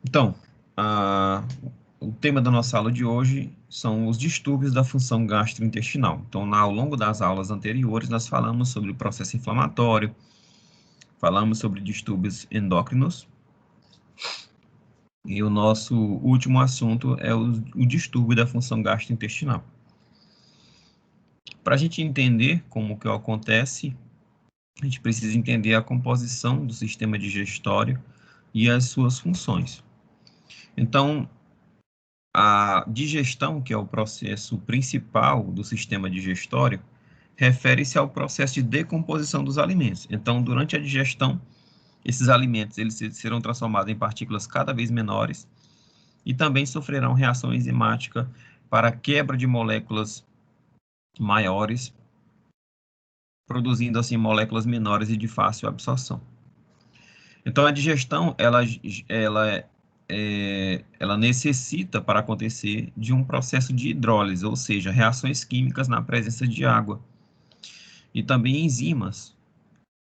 Então, a, o tema da nossa aula de hoje são os distúrbios da função gastrointestinal. Então, ao longo das aulas anteriores, nós falamos sobre o processo inflamatório, falamos sobre distúrbios endócrinos, e o nosso último assunto é o distúrbio da função gastrointestinal. Para a gente entender como que acontece, a gente precisa entender a composição do sistema digestório e as suas funções. Então, a digestão, que é o processo principal do sistema digestório, refere-se ao processo de decomposição dos alimentos. Então, durante a digestão, esses alimentos eles serão transformados em partículas cada vez menores e também sofrerão reação enzimática para a quebra de moléculas maiores, produzindo assim moléculas menores e de fácil absorção. Então, a digestão ela necessita, para acontecer, de um processo de hidrólise, ou seja, reações químicas na presença de água, e também enzimas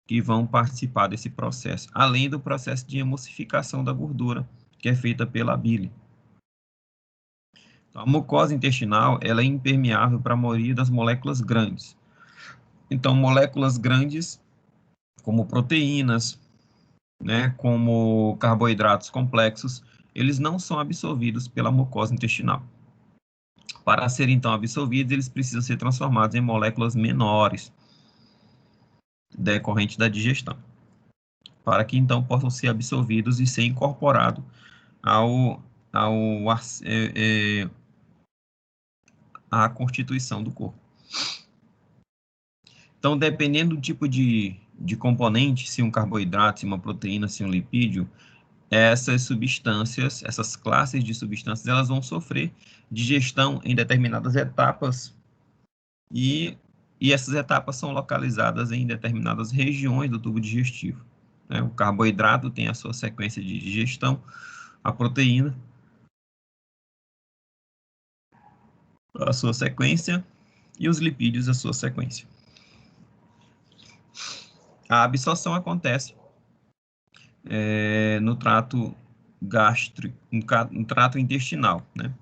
que vão participar desse processo, além do processo de emulsificação da gordura, que é feita pela bile. Então, a mucosa intestinal ela é impermeável para a maioria das moléculas grandes. Então, moléculas grandes, como proteínas, né, como carboidratos complexos, eles não são absorvidos pela mucosa intestinal. Para serem então absorvidos, eles precisam ser transformados em moléculas menores, decorrente da digestão, para que então possam ser absorvidos e ser incorporados ao à constituição do corpo. Então, dependendo do tipo de componente, se um carboidrato, se uma proteína, se um lipídio, essas substâncias, essas classes de substâncias, elas vão sofrer digestão em determinadas etapas e essas etapas são localizadas em determinadas regiões do tubo digestivo, né? O carboidrato tem a sua sequência de digestão, a proteína, a sua sequência, e os lipídios, a sua sequência. A absorção acontece no trato gástrico, no trato intestinal, né?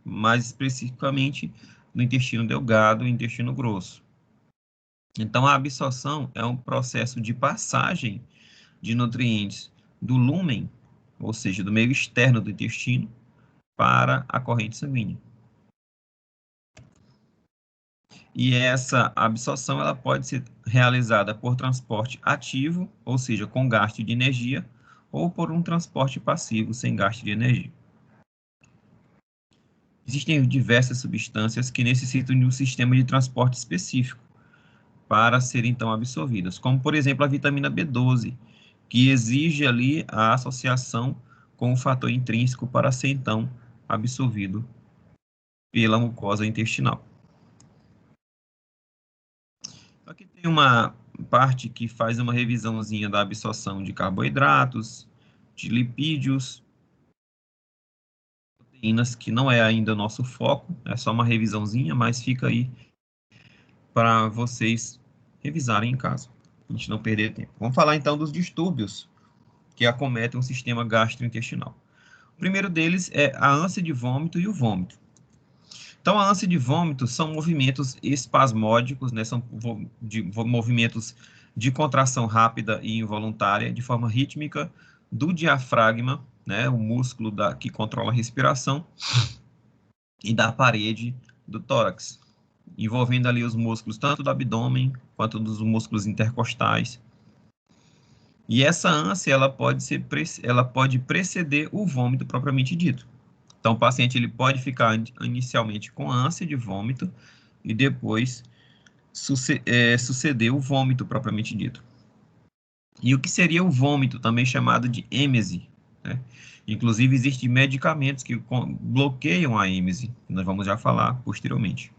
Mais especificamente no intestino delgado e intestino grosso. Então, a absorção é um processo de passagem de nutrientes do lúmen, ou seja, do meio externo do intestino, para a corrente sanguínea. E essa absorção ela pode ser realizada por transporte ativo, ou seja, com gasto de energia, ou por um transporte passivo, sem gasto de energia. Existem diversas substâncias que necessitam de um sistema de transporte específico para serem então absorvidas, como por exemplo a vitamina B12, que exige ali a associação com o fator intrínseco para ser então absorvido pela mucosa intestinal. Aqui tem uma parte que faz uma revisãozinha da absorção de carboidratos, de lipídios, proteínas, que não é ainda o nosso foco, é só uma revisãozinha, mas fica aí para vocês revisarem em casa, a gente não perder tempo. Vamos falar então dos distúrbios que acometem o sistema gastrointestinal. O primeiro deles é a ânsia de vômito e o vômito. Então, a ânsia de vômito são movimentos espasmódicos, né? São movimentos de contração rápida e involuntária, de forma rítmica, do diafragma, né? O músculo que controla a respiração, e da parede do tórax, envolvendo ali os músculos tanto do abdômen quanto dos músculos intercostais. E essa ânsia ela pode preceder o vômito propriamente dito. Então, o paciente ele pode ficar inicialmente com ânsia de vômito e depois suceder o vômito propriamente dito. E o que seria o vômito, também chamado de êmese, né? Inclusive, existem medicamentos que bloqueiam a êmese, que nós vamos já falar posteriormente,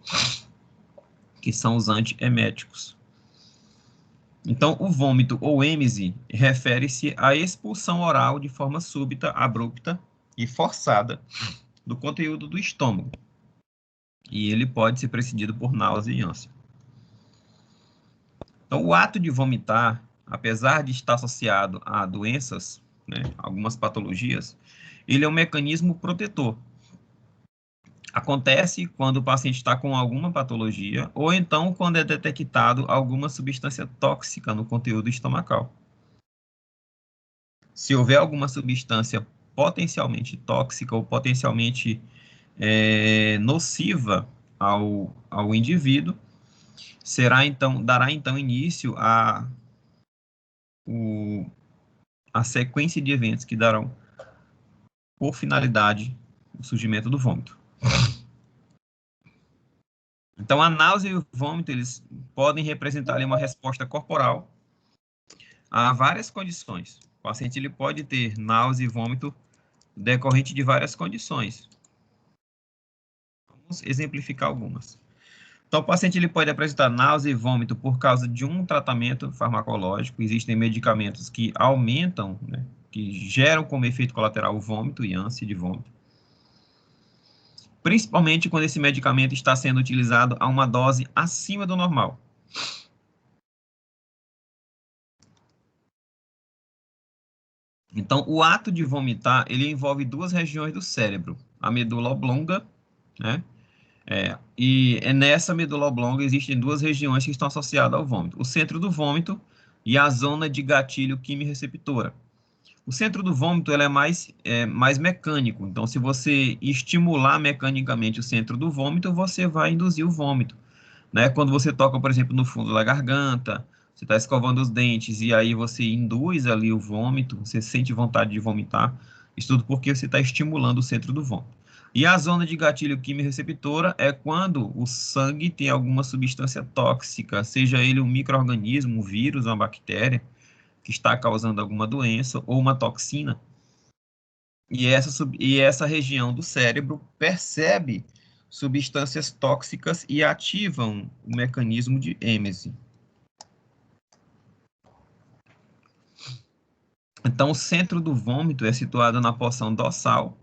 que são os antieméticos. Então, o vômito ou êmese refere-se à expulsão oral de forma súbita, abrupta e forçada do conteúdo do estômago. E ele pode ser precedido por náusea e ânsia. Então, o ato de vomitar, apesar de estar associado a doenças, né, algumas patologias, ele é um mecanismo protetor. Acontece quando o paciente está com alguma patologia ou então quando é detectado alguma substância tóxica no conteúdo estomacal. Se houver alguma substância potencialmente tóxica ou potencialmente nociva ao indivíduo, dará então início a sequência de eventos que darão por finalidade o surgimento do vômito. Então, a náusea e o vômito, eles podem representar ali uma resposta corporal a várias condições. O paciente ele pode ter náusea e vômito decorrente de várias condições. Vamos exemplificar algumas. Então, o paciente ele pode apresentar náusea e vômito por causa de um tratamento farmacológico. Existem medicamentos que aumentam, né, que geram como efeito colateral o vômito e ânsia de vômito. Principalmente quando esse medicamento está sendo utilizado a uma dose acima do normal. Então, o ato de vomitar, ele envolve duas regiões do cérebro, a medula oblonga, né? E nessa medula oblonga existem duas regiões que estão associadas ao vômito, o centro do vômito e a zona de gatilho quimireceptora. O centro do vômito ele mais mecânico, então se você estimular mecanicamente o centro do vômito, você vai induzir o vômito, né? Quando você toca, por exemplo, no fundo da garganta, você está escovando os dentes e aí você induz ali o vômito, você sente vontade de vomitar, isso tudo porque você está estimulando o centro do vômito. E a zona de gatilho quimireceptora é quando o sangue tem alguma substância tóxica, seja ele um micro-organismo, um vírus, uma bactéria, que está causando alguma doença ou uma toxina. E essa região do cérebro percebe substâncias tóxicas e ativam o mecanismo de êmese. Então, o centro do vômito é situado na porção dorsal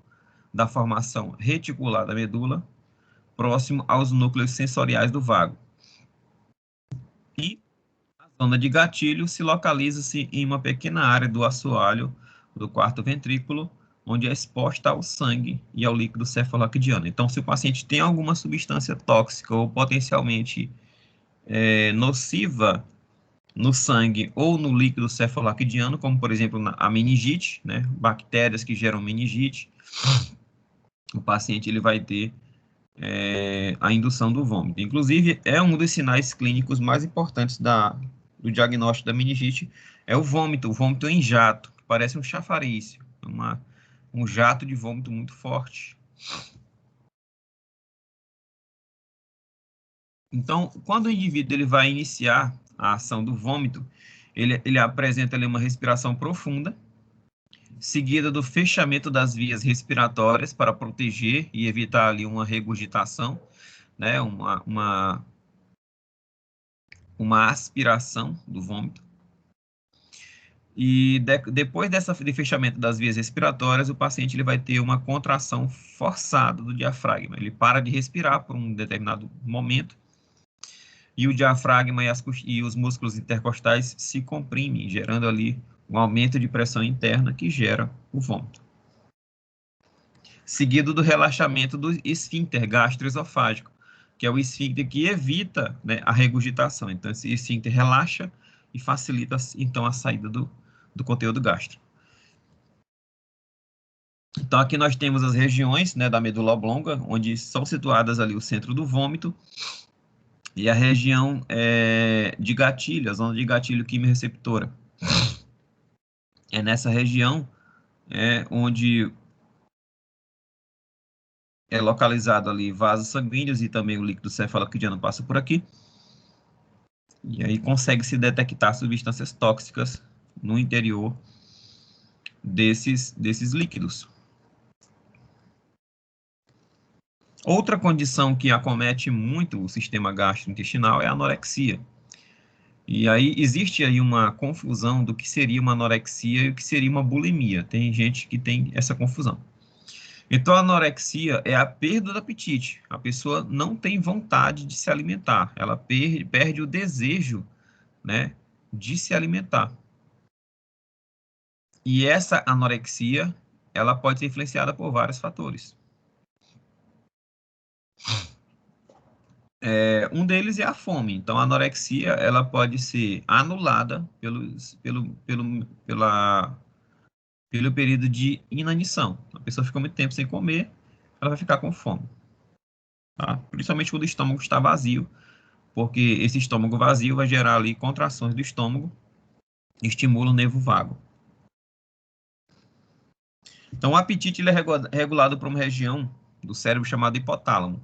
da formação reticular da medula, próximo aos núcleos sensoriais do vago. E a zona de gatilho se localiza-se em uma pequena área do assoalho do quarto ventrículo, onde é exposta ao sangue e ao líquido cefalorraquidiano. Então, se o paciente tem alguma substância tóxica ou potencialmente nociva no sangue ou no líquido cefalorraquidiano, como, por exemplo, a meningite, né, bactérias que geram meningite, o paciente ele vai ter a indução do vômito. Inclusive, é um dos sinais clínicos mais importantes do diagnóstico da meningite, é o vômito em jato, que parece um chafariz, um jato de vômito muito forte. Então, quando o indivíduo ele vai iniciar a ação do vômito, ele apresenta ali uma respiração profunda, seguida do fechamento das vias respiratórias para proteger e evitar ali uma regurgitação, né, uma aspiração do vômito. E depois de fechamento das vias respiratórias, o paciente ele vai ter uma contração forçada do diafragma. Ele para de respirar por um determinado momento e o diafragma e os músculos intercostais se comprimem, gerando ali um aumento de pressão interna que gera o vômito. Seguido do relaxamento do esfíncter gastroesofágico, que é o esfíncter que evita, né, a regurgitação. Então, esse esfíncter relaxa e facilita, então, a saída do conteúdo gástrico. Então, aqui nós temos as regiões, né, da medula oblonga, onde são situadas ali o centro do vômito, e a região de gatilho, a zona de gatilho quimireceptora. É nessa região onde é localizado ali vasos sanguíneos e também o líquido cefalorraquidiano passa por aqui. E aí consegue-se detectar substâncias tóxicas no interior desses líquidos. Outra condição que acomete muito o sistema gastrointestinal é a anorexia. E aí existe aí uma confusão do que seria uma anorexia e o que seria uma bulimia. Tem gente que tem essa confusão. Então, a anorexia é a perda do apetite. A pessoa não tem vontade de se alimentar. Ela perde o desejo, né, de se alimentar. E essa anorexia ela pode ser influenciada por vários fatores. Um deles é a fome. Então, a anorexia, ela pode ser anulada pelo período de inanição. A pessoa fica muito tempo sem comer, ela vai ficar com fome. Tá? Principalmente quando o estômago está vazio, porque esse estômago vazio vai gerar ali contrações do estômago, estimula o nervo vago. Então, o apetite ele é regulado por uma região do cérebro chamada hipotálamo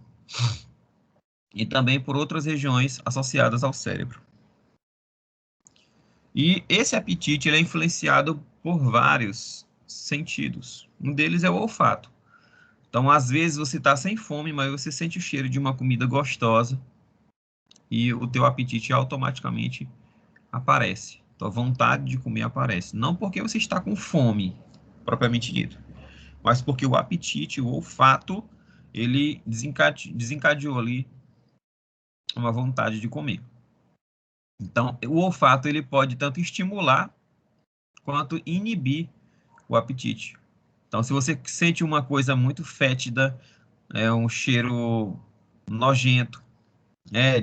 e também por outras regiões associadas ao cérebro. E esse apetite ele é influenciado por vários sentidos. Um deles é o olfato. Então, às vezes você está sem fome, mas você sente o cheiro de uma comida gostosa e o teu apetite automaticamente aparece. Tua vontade de comer aparece. Não porque você está com fome, propriamente dito, mas porque o apetite, o olfato, ele desencadeou ali uma vontade de comer. Então, o olfato ele pode tanto estimular quanto inibir o apetite. Então, se você sente uma coisa muito fétida, um cheiro nojento,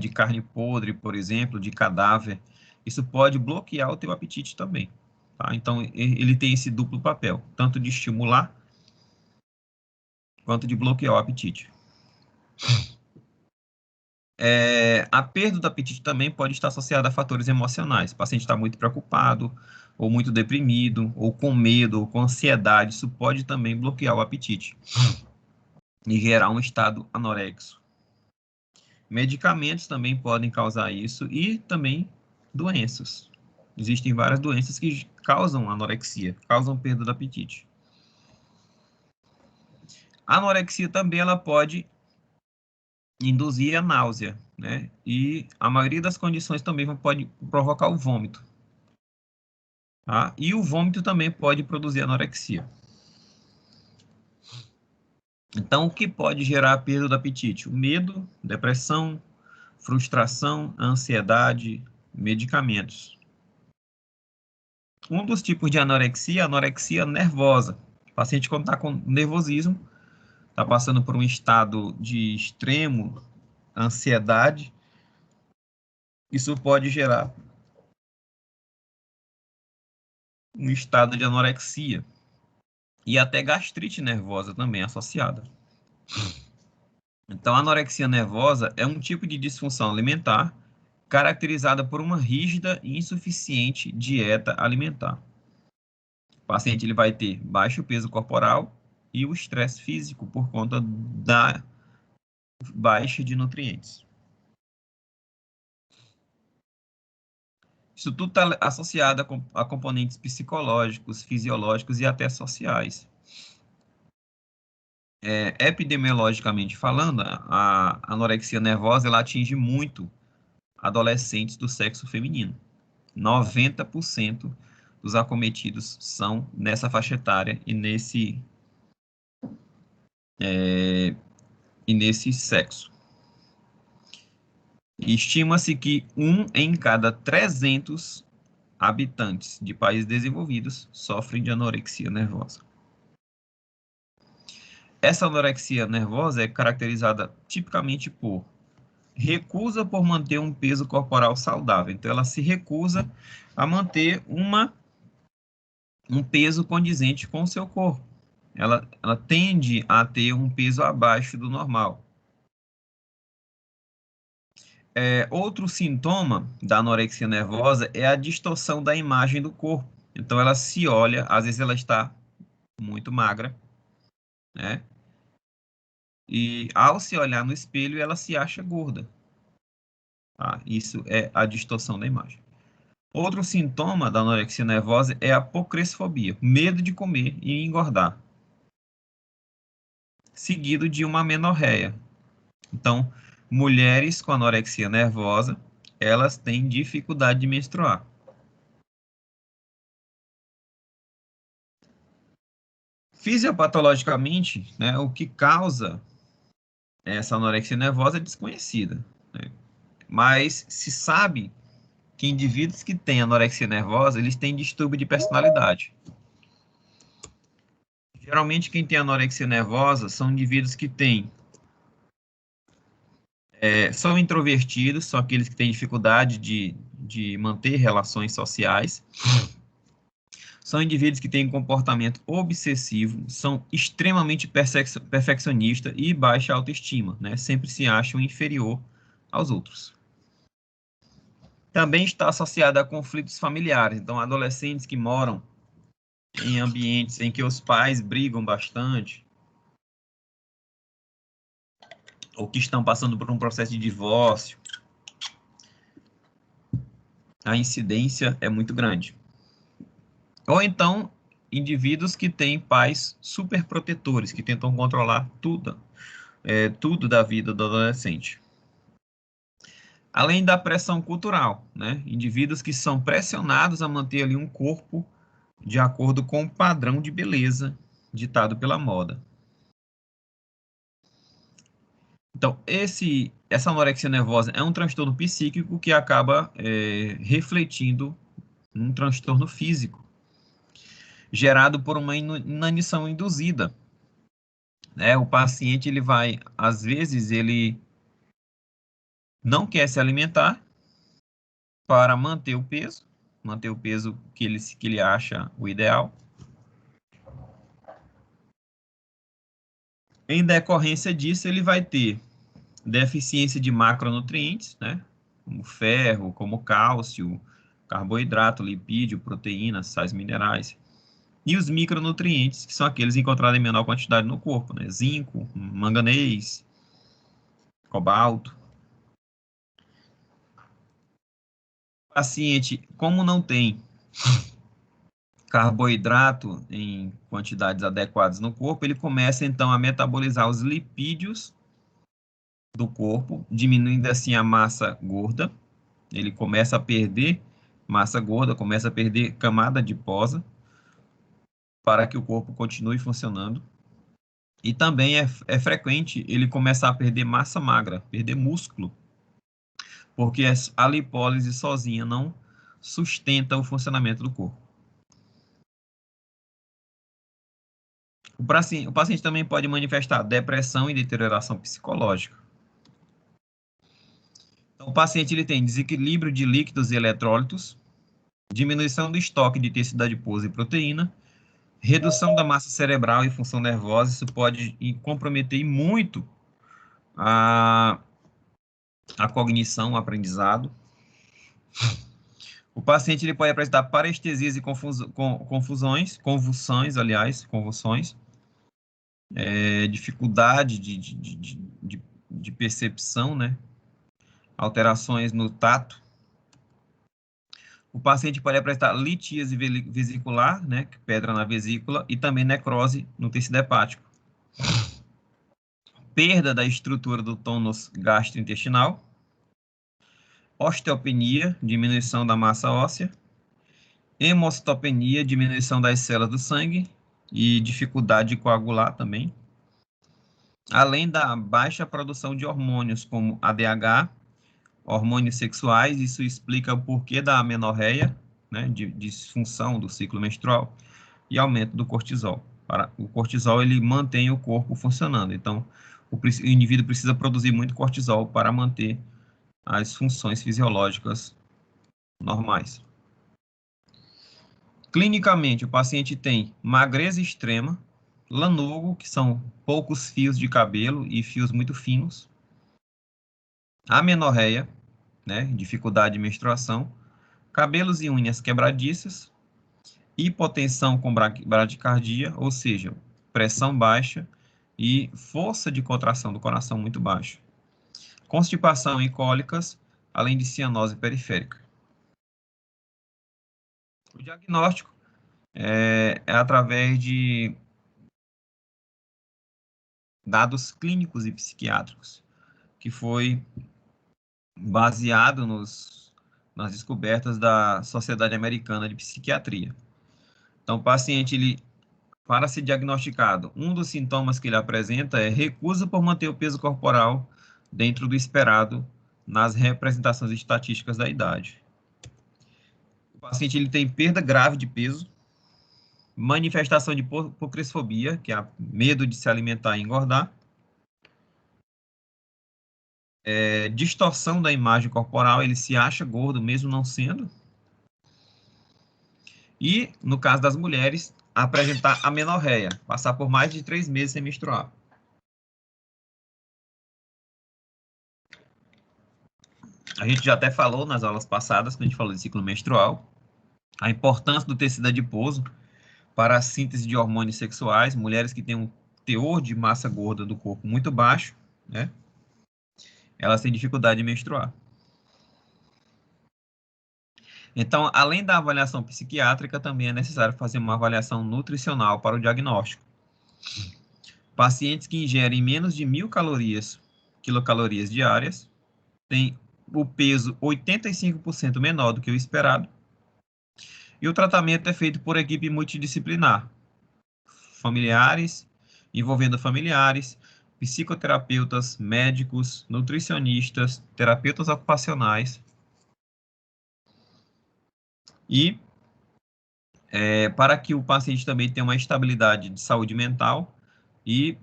de carne podre, por exemplo, de cadáver, isso pode bloquear o teu apetite também. Tá? Então, ele tem esse duplo papel, tanto de estimular quanto de bloquear o apetite. A perda do apetite também pode estar associada a fatores emocionais. O paciente está muito preocupado, ou muito deprimido, ou com medo, ou com ansiedade. Isso pode também bloquear o apetite e gerar um estado anorexo. Medicamentos também podem causar isso e também doenças. Existem várias doenças que causam anorexia, causam perda do apetite. A anorexia também ela pode induzir a náusea, né? E a maioria das condições também pode provocar o vômito. Tá? E o vômito também pode produzir anorexia. Então, o que pode gerar a perda do apetite? O medo, depressão, frustração, ansiedade, medicamentos. Um dos tipos de anorexia é a anorexia nervosa. O paciente, quando está com nervosismo, está passando por um estado de extremo ansiedade, isso pode gerar um estado de anorexia e até gastrite nervosa também associada. Então, a anorexia nervosa é um tipo de disfunção alimentar caracterizada por uma rígida e insuficiente dieta alimentar. O paciente ele vai ter baixo peso corporal e o estresse físico por conta da baixa de nutrientes. Isso tudo está associado a componentes psicológicos, fisiológicos e até sociais. Epidemiologicamente falando, a anorexia nervosa ela atinge muito adolescentes do sexo feminino. 90% dos acometidos são nessa faixa etária e nesse sexo. Estima-se que 1 em cada 300 habitantes de países desenvolvidos sofrem de anorexia nervosa. Essa anorexia nervosa é caracterizada tipicamente por recusa por manter um peso corporal saudável. Então, ela se recusa a manter um peso condizente com o seu corpo. Ela tende a ter um peso abaixo do normal. Outro sintoma da anorexia nervosa é a distorção da imagem do corpo. Então, ela se olha, às vezes ela está muito magra, né? E ao se olhar no espelho, ela se acha gorda. Tá? Isso é a distorção da imagem. Outro sintoma da anorexia nervosa é a pocresfobia, medo de comer e engordar, seguido de uma amenorreia. Então, mulheres com anorexia nervosa, elas têm dificuldade de menstruar. Fisiopatologicamente, né, o que causa essa anorexia nervosa é desconhecida, né? Mas se sabe que indivíduos que têm anorexia nervosa, eles têm distúrbio de personalidade. Geralmente, quem tem anorexia nervosa são indivíduos que têm, são introvertidos, são aqueles que têm dificuldade de manter relações sociais, são indivíduos que têm comportamento obsessivo, são extremamente perfeccionistas e baixa autoestima, né? Sempre se acham inferior aos outros. Também está associada a conflitos familiares, então adolescentes que moram em ambientes em que os pais brigam bastante, ou que estão passando por um processo de divórcio, a incidência é muito grande. Ou então, indivíduos que têm pais superprotetores, que tentam controlar tudo da vida do adolescente. Além da pressão cultural, né? Indivíduos que são pressionados a manter ali um corpo de acordo com o padrão de beleza ditado pela moda. Então, essa anorexia nervosa é um transtorno psíquico que acaba refletindo um transtorno físico, gerado por uma inanição induzida. Né? O paciente, ele vai, às vezes, ele não quer se alimentar para manter o peso que ele acha o ideal. Em decorrência disso, ele vai ter deficiência de macronutrientes, né? Como ferro, como cálcio, carboidrato, lipídio, proteína, sais minerais. E os micronutrientes, que são aqueles encontrados em menor quantidade no corpo, né? Zinco, manganês, cobalto. O paciente, como não tem carboidrato em quantidades adequadas no corpo, ele começa então a metabolizar os lipídios do corpo, diminuindo assim a massa gorda. Ele começa a perder massa gorda, começa a perder camada adiposa para que o corpo continue funcionando. E também é frequente ele começar a perder massa magra, perder músculo, porque a lipólise sozinha não sustenta o funcionamento do corpo. O paciente também pode manifestar depressão e deterioração psicológica. Então, o paciente ele tem desequilíbrio de líquidos e eletrólitos, diminuição do estoque de tecido adiposo e proteína, redução da massa cerebral e função nervosa. Isso pode comprometer muito a cognição, o aprendizado. O paciente ele pode apresentar parestesias e convulsões, dificuldade de percepção, né? Alterações no tato. O paciente pode apresentar litíase vesicular, né? Pedra na vesícula, e também necrose no tecido hepático. Perda da estrutura do tônus gastrointestinal. Osteopenia, diminuição da massa óssea. Hemocitopenia, diminuição das células do sangue e dificuldade de coagular também. Além da baixa produção de hormônios como ADH, hormônios sexuais, isso explica o porquê da amenorreia, né, de disfunção do ciclo menstrual, e aumento do cortisol. O cortisol ele mantém o corpo funcionando, então o indivíduo precisa produzir muito cortisol para manter as funções fisiológicas normais. Clinicamente, o paciente tem magreza extrema, lanugo, que são poucos fios de cabelo e fios muito finos, amenorreia, né, dificuldade de menstruação, cabelos e unhas quebradiças, hipotensão com bradicardia, ou seja, pressão baixa e força de contração do coração muito baixa, constipação e cólicas, além de cianose periférica. O diagnóstico é através de dados clínicos e psiquiátricos, que foi baseado nas descobertas da Sociedade Americana de Psiquiatria. Então, o paciente, para ser diagnosticado, um dos sintomas que ele apresenta é recusa por manter o peso corporal dentro do esperado nas representações estatísticas da idade. O paciente ele tem perda grave de peso, manifestação de hipocristofobia, que é medo de se alimentar e engordar, distorção da imagem corporal, ele se acha gordo mesmo não sendo, e, no caso das mulheres, apresentar amenorreia, passar por mais de 3 meses sem menstruar. A gente já até falou nas aulas passadas, quando a gente falou de ciclo menstrual, a importância do tecido adiposo para a síntese de hormônios sexuais, mulheres que têm um teor de massa gorda do corpo muito baixo, né? Elas têm dificuldade de menstruar. Então, além da avaliação psiquiátrica, também é necessário fazer uma avaliação nutricional para o diagnóstico. Pacientes que ingerem menos de 1.000 quilocalorias diárias têm o peso 85% menor do que o esperado. E o tratamento é feito por equipe multidisciplinar, envolvendo familiares, psicoterapeutas, médicos, nutricionistas, terapeutas ocupacionais e para que o paciente também tenha uma estabilidade de saúde mental e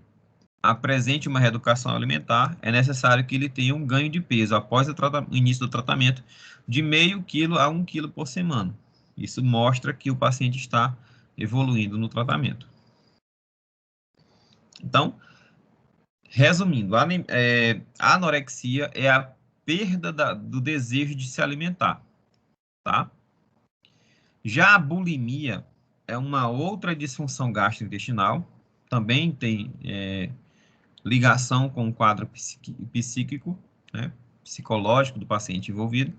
apresente uma reeducação alimentar, é necessário que ele tenha um ganho de peso após o início do tratamento de meio quilo a 1 quilo por semana. Isso mostra que o paciente está evoluindo no tratamento. Então, resumindo, a anorexia é a perda do desejo de se alimentar, tá? Já a bulimia é uma outra disfunção gastrointestinal, também tem ligação com o quadro psíquico, né, psicológico do paciente envolvido.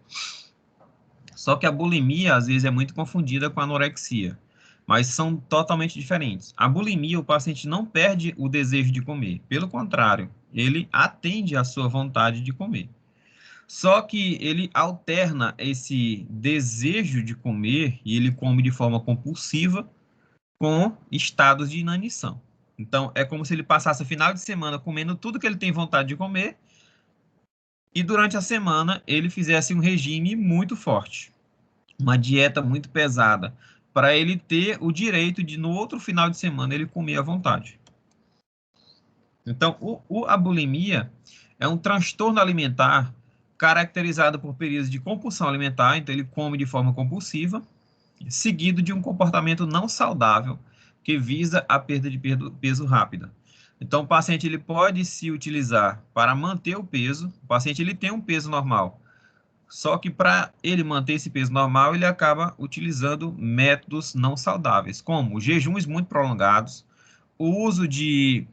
Só que a bulimia, às vezes, é muito confundida com a anorexia, mas são totalmente diferentes. A bulimia, o paciente não perde o desejo de comer, pelo contrário, ele atende à sua vontade de comer. Só que ele alterna esse desejo de comer e ele come de forma compulsiva com estados de inanição. Então, é como se ele passasse o final de semana comendo tudo que ele tem vontade de comer e durante a semana ele fizesse um regime muito forte, uma dieta muito pesada, para ele ter o direito de, no outro final de semana, ele comer à vontade. Então, a bulimia é um transtorno alimentar caracterizado por períodos de compulsão alimentar, então ele come de forma compulsiva, seguido de um comportamento não saudável que visa a perda de peso rápida. Então, o paciente ele pode se utilizar para manter o peso, o paciente ele tem um peso normal, só que para ele manter esse peso normal, ele acaba utilizando métodos não saudáveis, como jejuns muito prolongados, o uso de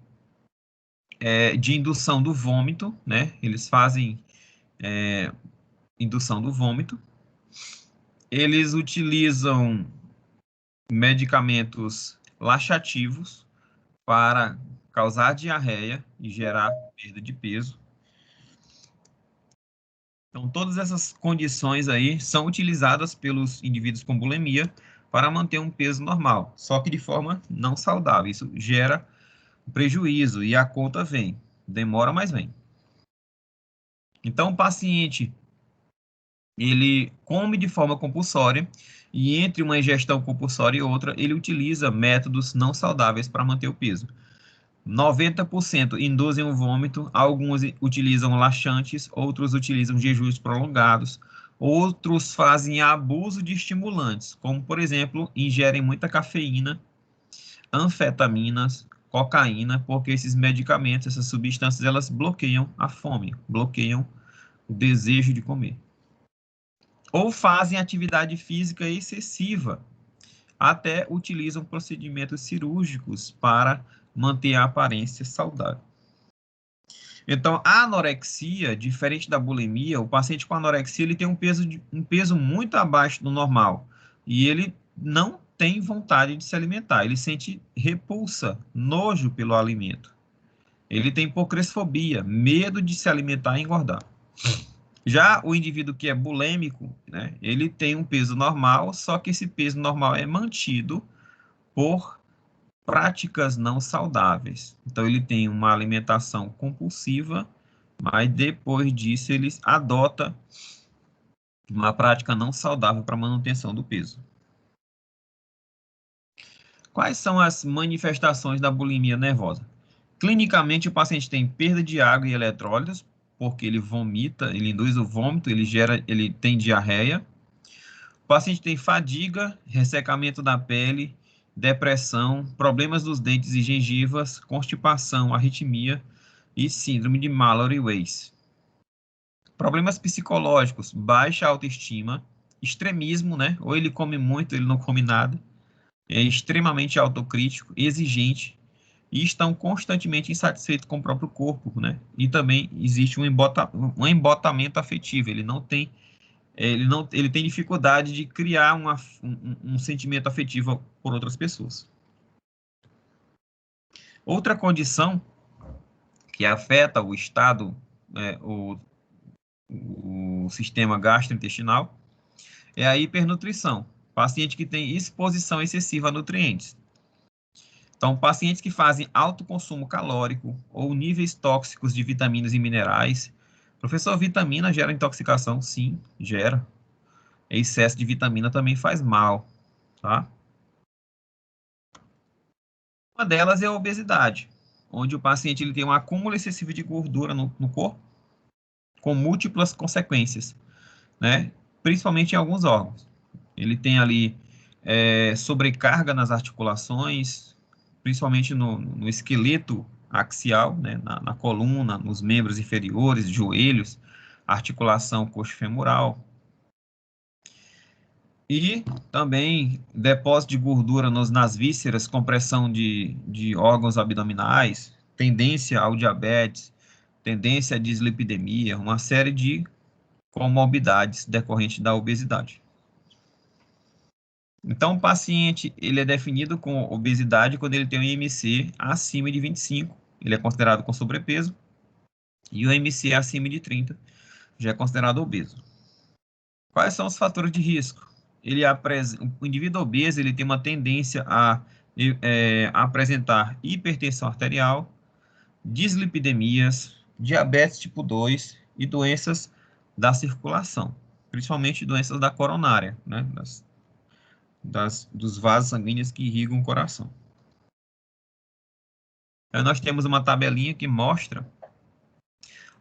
indução do vômito, né? Eles fazem indução do vômito. Eles utilizam medicamentos laxativos para causar diarreia e gerar perda de peso. Então, todas essas condições aí são utilizadas pelos indivíduos com bulimia para manter um peso normal, só que de forma não saudável. Isso gera prejuízo e a conta vem. Demora, mas vem. Então, o paciente, ele come de forma compulsória e entre uma ingestão compulsória e outra, ele utiliza métodos não saudáveis para manter o peso. 90% induzem o vômito, alguns utilizam laxantes, outros utilizam jejuns prolongados, outros fazem abuso de estimulantes, como, por exemplo, ingerem muita cafeína, anfetaminas, cocaína, porque esses medicamentos, essas substâncias, elas bloqueiam a fome, bloqueiam o desejo de comer. Ou fazem atividade física excessiva, até utilizam procedimentos cirúrgicos para manter a aparência saudável. Então, a anorexia, diferente da bulimia, o paciente com anorexia ele tem um peso muito abaixo do normal e ele não tem vontade de se alimentar, ele sente repulsa, nojo pelo alimento. Ele tem hipocristofobia, medo de se alimentar e engordar. Já o indivíduo que é bulêmico, né, ele tem um peso normal, só que esse peso normal é mantido por práticas não saudáveis. Então, ele tem uma alimentação compulsiva, mas depois disso ele adota uma prática não saudável para manutenção do peso. Quais são as manifestações da bulimia nervosa? Clinicamente, o paciente tem perda de água e eletrólitos, porque ele vomita, ele induz o vômito, ele tem diarreia. O paciente tem fadiga, ressecamento da pele, depressão, problemas dos dentes e gengivas, constipação, arritmia e síndrome de Mallory-Weiss. Problemas psicológicos, baixa autoestima, extremismo, né? Ou ele come muito, ele não come nada. É extremamente autocrítico, exigente e estão constantemente insatisfeitos com o próprio corpo, né? E também existe um embotamento afetivo. Ele tem dificuldade de criar um sentimento afetivo por outras pessoas. Outra condição que afeta o estado, o sistema gastrointestinal, é a hipernutrição. Paciente que tem exposição excessiva a nutrientes. Então, pacientes que fazem alto consumo calórico ou níveis tóxicos de vitaminas e minerais. Professor, vitamina gera intoxicação? Sim, gera. Excesso de vitamina também faz mal, tá? Uma delas é a obesidade, onde o paciente ele tem um acúmulo excessivo de gordura no corpo, com múltiplas consequências, né? Principalmente em alguns órgãos. Ele tem ali sobrecarga nas articulações, principalmente no esqueleto axial, né? Na coluna, nos membros inferiores, joelhos, articulação coxofemoral. E também depósito de gordura nas vísceras, compressão de órgãos abdominais, tendência ao diabetes, tendência à dislipidemia, uma série de comorbidades decorrentes da obesidade. Então, o paciente ele é definido com obesidade quando ele tem um IMC acima de 25, ele é considerado com sobrepeso, e o IMC acima de 30 já é considerado obeso. Quais são os fatores de risco? O indivíduo obeso ele tem uma tendência a apresentar hipertensão arterial, dislipidemias, diabetes tipo 2 e doenças da circulação, principalmente doenças da coronária, né? Dos vasos sanguíneos que irrigam o coração. Aí nós temos uma tabelinha que mostra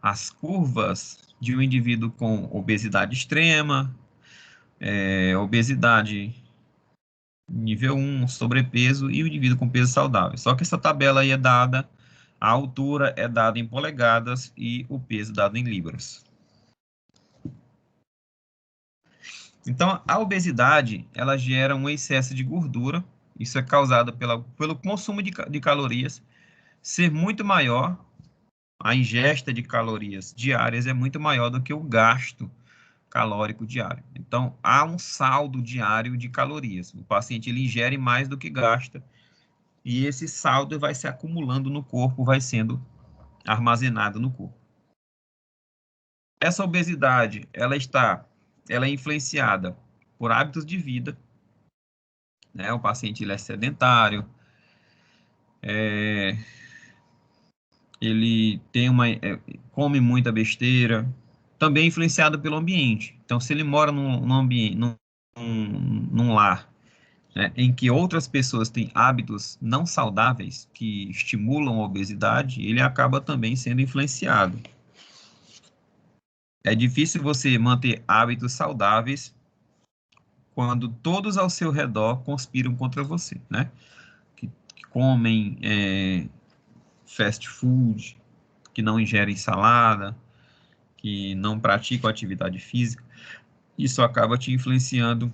as curvas de um indivíduo com obesidade extrema, obesidade nível 1, sobrepeso e o indivíduo com peso saudável. Só que essa tabela aí a altura é dada em polegadas e o peso dado em libras. Então, a obesidade, ela gera um excesso de gordura, isso é causado pelo consumo de calorias ser muito maior, a ingesta de calorias diárias é muito maior do que o gasto calórico diário. Então, há um saldo diário de calorias. O paciente ele ingere mais do que gasta, e esse saldo vai se acumulando no corpo, vai sendo armazenado no corpo. Essa obesidade, ela é influenciada por hábitos de vida, né? O paciente ele é sedentário, ele come muita besteira, também é influenciado pelo ambiente. Então, se ele mora num ambiente, num lar, né, em que outras pessoas têm hábitos não saudáveis que estimulam a obesidade, ele acaba também sendo influenciado. É difícil você manter hábitos saudáveis quando todos ao seu redor conspiram contra você, né? Que comem fast food, que não ingerem salada, que não praticam atividade física. Isso acaba te influenciando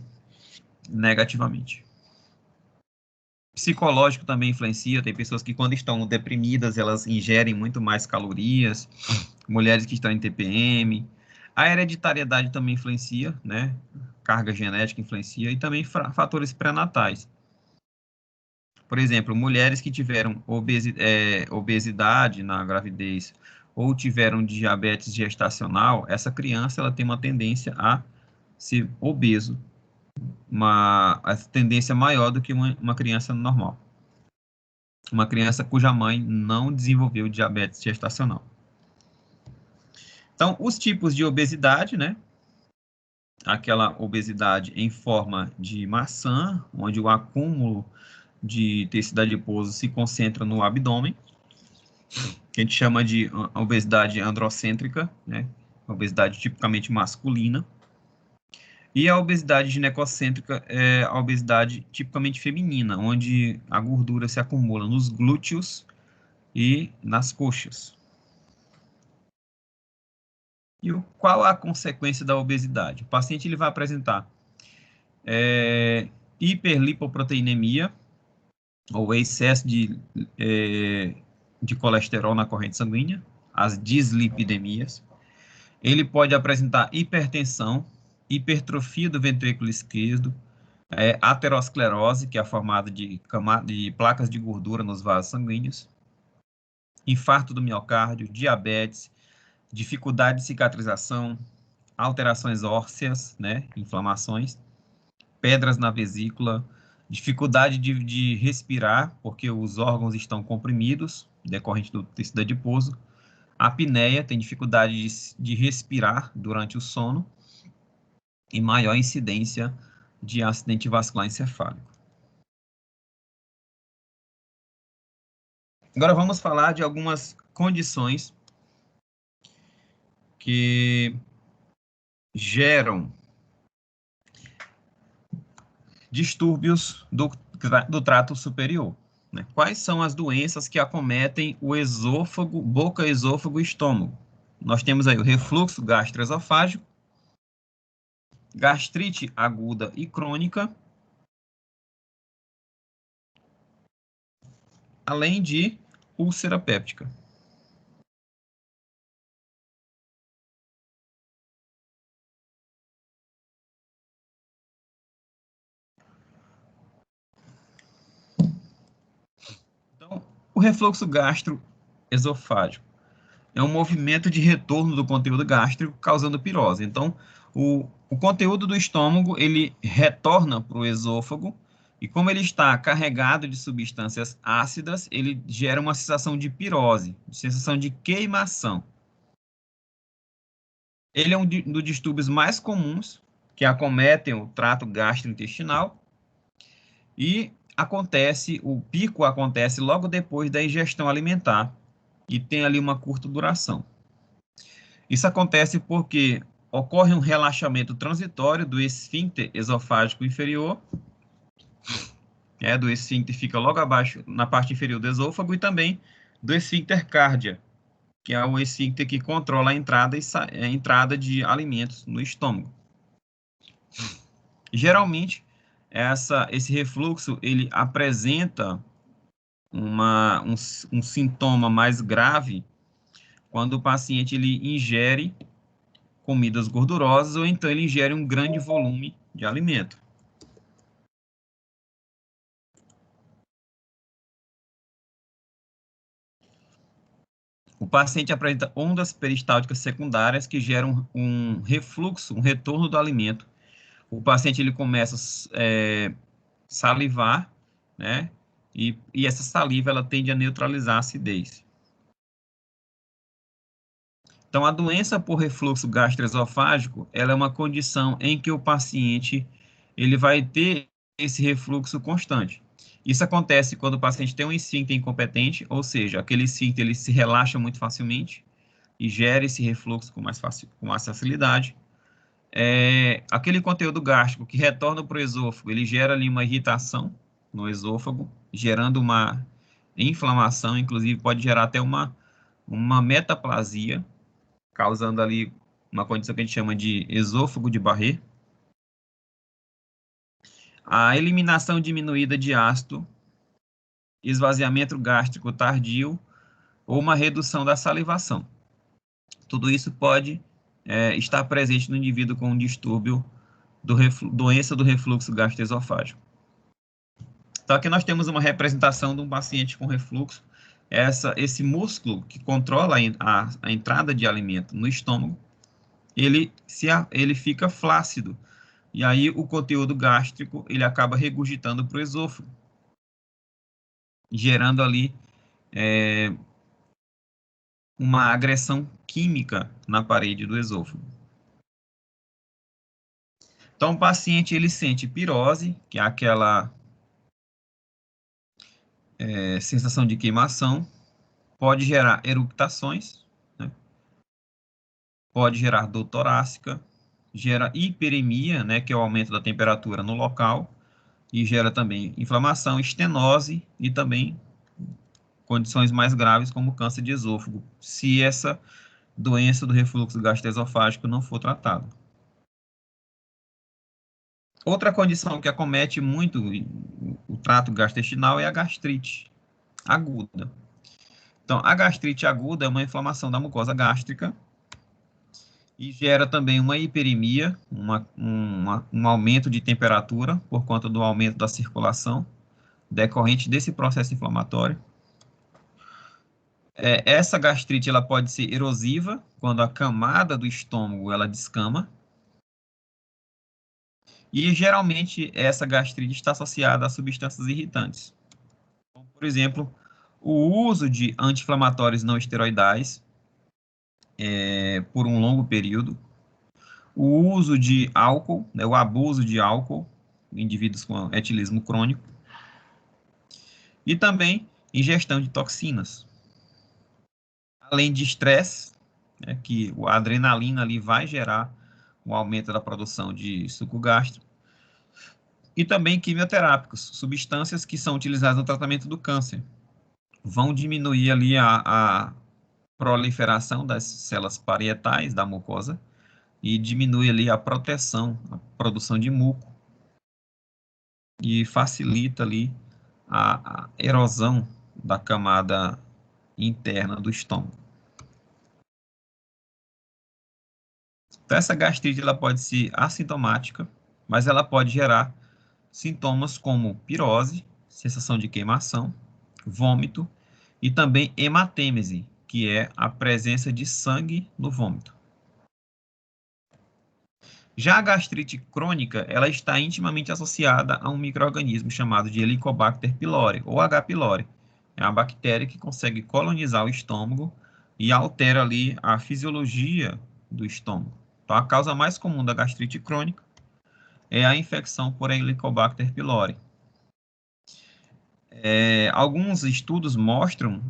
negativamente. Psicológico também influencia, tem pessoas que quando estão deprimidas, elas ingerem muito mais calorias, mulheres que estão em TPM, a hereditariedade também influencia, né? Carga genética influencia, e também fatores pré-natais. Por exemplo, mulheres que tiveram obesidade na gravidez ou tiveram diabetes gestacional, essa criança ela tem uma tendência a ser obeso, uma tendência maior do que uma criança normal. Uma criança cuja mãe não desenvolveu diabetes gestacional. Então, os tipos de obesidade, né? Aquela obesidade em forma de maçã, onde o acúmulo de tecido adiposo se concentra no abdômen, que a gente chama de obesidade androcêntrica, né? Obesidade tipicamente masculina. E a obesidade ginecocêntrica é a obesidade tipicamente feminina, onde a gordura se acumula nos glúteos e nas coxas. E qual a consequência da obesidade? O paciente ele vai apresentar hiperlipoproteinemia, ou excesso de colesterol na corrente sanguínea, as dislipidemias. Ele pode apresentar hipertensão, hipertrofia do ventrículo esquerdo, aterosclerose, que é a formada de placas de gordura nos vasos sanguíneos, infarto do miocárdio, diabetes, dificuldade de cicatrização, alterações ósseas, né, inflamações, pedras na vesícula, dificuldade de respirar, porque os órgãos estão comprimidos, decorrente do tecido adiposo, apneia, tem dificuldade de respirar durante o sono, e maior incidência de acidente vascular encefálico. Agora vamos falar de algumas condições que geram distúrbios do trato superior. Né? Quais são as doenças que acometem o esôfago, boca, esôfago e estômago? Nós temos aí o refluxo gastroesofágico, gastrite aguda e crônica, além de úlcera péptica. Então, o refluxo gastroesofágico é um movimento de retorno do conteúdo gástrico causando pirose. Então, o conteúdo do estômago, ele retorna para o esôfago e como ele está carregado de substâncias ácidas, ele gera uma sensação de pirose, sensação de queimação. Ele é um dos distúrbios mais comuns que acometem o trato gastrointestinal e o pico acontece logo depois da ingestão alimentar e tem ali uma curta duração. Isso acontece porque ocorre um relaxamento transitório do esfíncter esofágico inferior, do esfíncter fica logo abaixo, na parte inferior do esôfago, e também do esfíncter cárdia, que é o esfíncter que controla a entrada de alimentos no estômago. Geralmente, esse refluxo, ele apresenta um sintoma mais grave quando o paciente ele ingere comidas gordurosas ou então ele ingere um grande volume de alimento. O paciente apresenta ondas peristálticas secundárias que geram um refluxo, um retorno do alimento. O paciente ele começa a salivar, né? E essa saliva ela tende a neutralizar a acidez. Então, a doença por refluxo gastroesofágico, ela é uma condição em que o paciente ele vai ter esse refluxo constante. Isso acontece quando o paciente tem um esfíncter incompetente, ou seja, aquele esfíncter ele se relaxa muito facilmente e gera esse refluxo com mais facilidade. Aquele conteúdo gástrico que retorna para o esôfago, ele gera ali uma irritação no esôfago, gerando uma inflamação, inclusive pode gerar até uma metaplasia, causando ali uma condição que a gente chama de esôfago de Barré. A eliminação diminuída de ácido, esvaziamento gástrico tardio ou uma redução da salivação. Tudo isso pode estar presente no indivíduo com um distúrbio doença do refluxo gastroesofágico. Então, aqui nós temos uma representação de um paciente com refluxo. Esse músculo que controla a entrada de alimento no estômago, ele fica flácido. E aí o conteúdo gástrico ele acaba regurgitando para o esôfago, gerando ali uma agressão química na parede do esôfago. Então, o paciente ele sente pirose, que é aquela sensação de queimação, pode gerar eructações, né? Pode gerar dor torácica, gera hiperemia, né, que é o aumento da temperatura no local, e gera também inflamação, estenose e também condições mais graves como câncer de esôfago, se essa doença do refluxo gastroesofágico não for tratada. Outra condição que acomete muito o trato gastrointestinal é a gastrite aguda. Então, a gastrite aguda é uma inflamação da mucosa gástrica e gera também uma hiperemia, um aumento de temperatura por conta do aumento da circulação decorrente desse processo inflamatório. Essa gastrite ela pode ser erosiva, quando a camada do estômago ela descama. E geralmente essa gastrite está associada a substâncias irritantes. Como, por exemplo, o uso de anti-inflamatórios não esteroidais por um longo período, o uso de álcool, né, o abuso de álcool em indivíduos com etilismo crônico, e também ingestão de toxinas. Além de estresse, né, que a adrenalina ali vai gerar um aumento da produção de suco gástrico, e também quimioterápicos, substâncias que são utilizadas no tratamento do câncer. Vão diminuir ali a proliferação das células parietais da mucosa e diminui ali a proteção, a produção de muco e facilita ali a erosão da camada interna do estômago. Então, essa gastrite ela pode ser assintomática, mas ela pode gerar sintomas como pirose, sensação de queimação, vômito e também hematêmese, que é a presença de sangue no vômito. Já a gastrite crônica, ela está intimamente associada a um micro-organismo chamado de Helicobacter pylori, ou H. pylori. É uma bactéria que consegue colonizar o estômago e altera ali a fisiologia do estômago. Então, a causa mais comum da gastrite crônica é a infecção por Helicobacter pylori. Alguns estudos mostram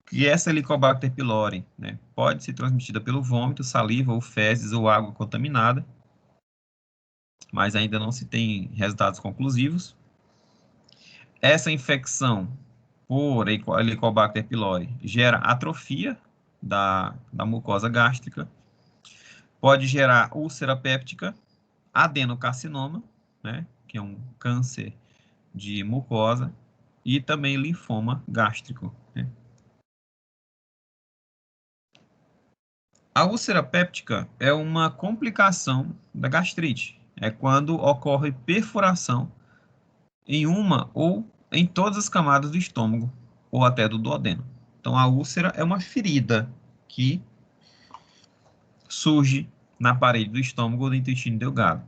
que essa Helicobacter pylori, né, pode ser transmitida pelo vômito, saliva ou fezes ou água contaminada, mas ainda não se tem resultados conclusivos. Essa infecção por Helicobacter pylori gera atrofia da mucosa gástrica, pode gerar úlcera péptica, adenocarcinoma, né, que é um câncer de mucosa, e também linfoma gástrico, né. A úlcera péptica é uma complicação da gastrite. É quando ocorre perfuração em uma ou em todas as camadas do estômago, ou até do duodeno. Então, a úlcera é uma ferida que surge na parede do estômago ou do intestino delgado.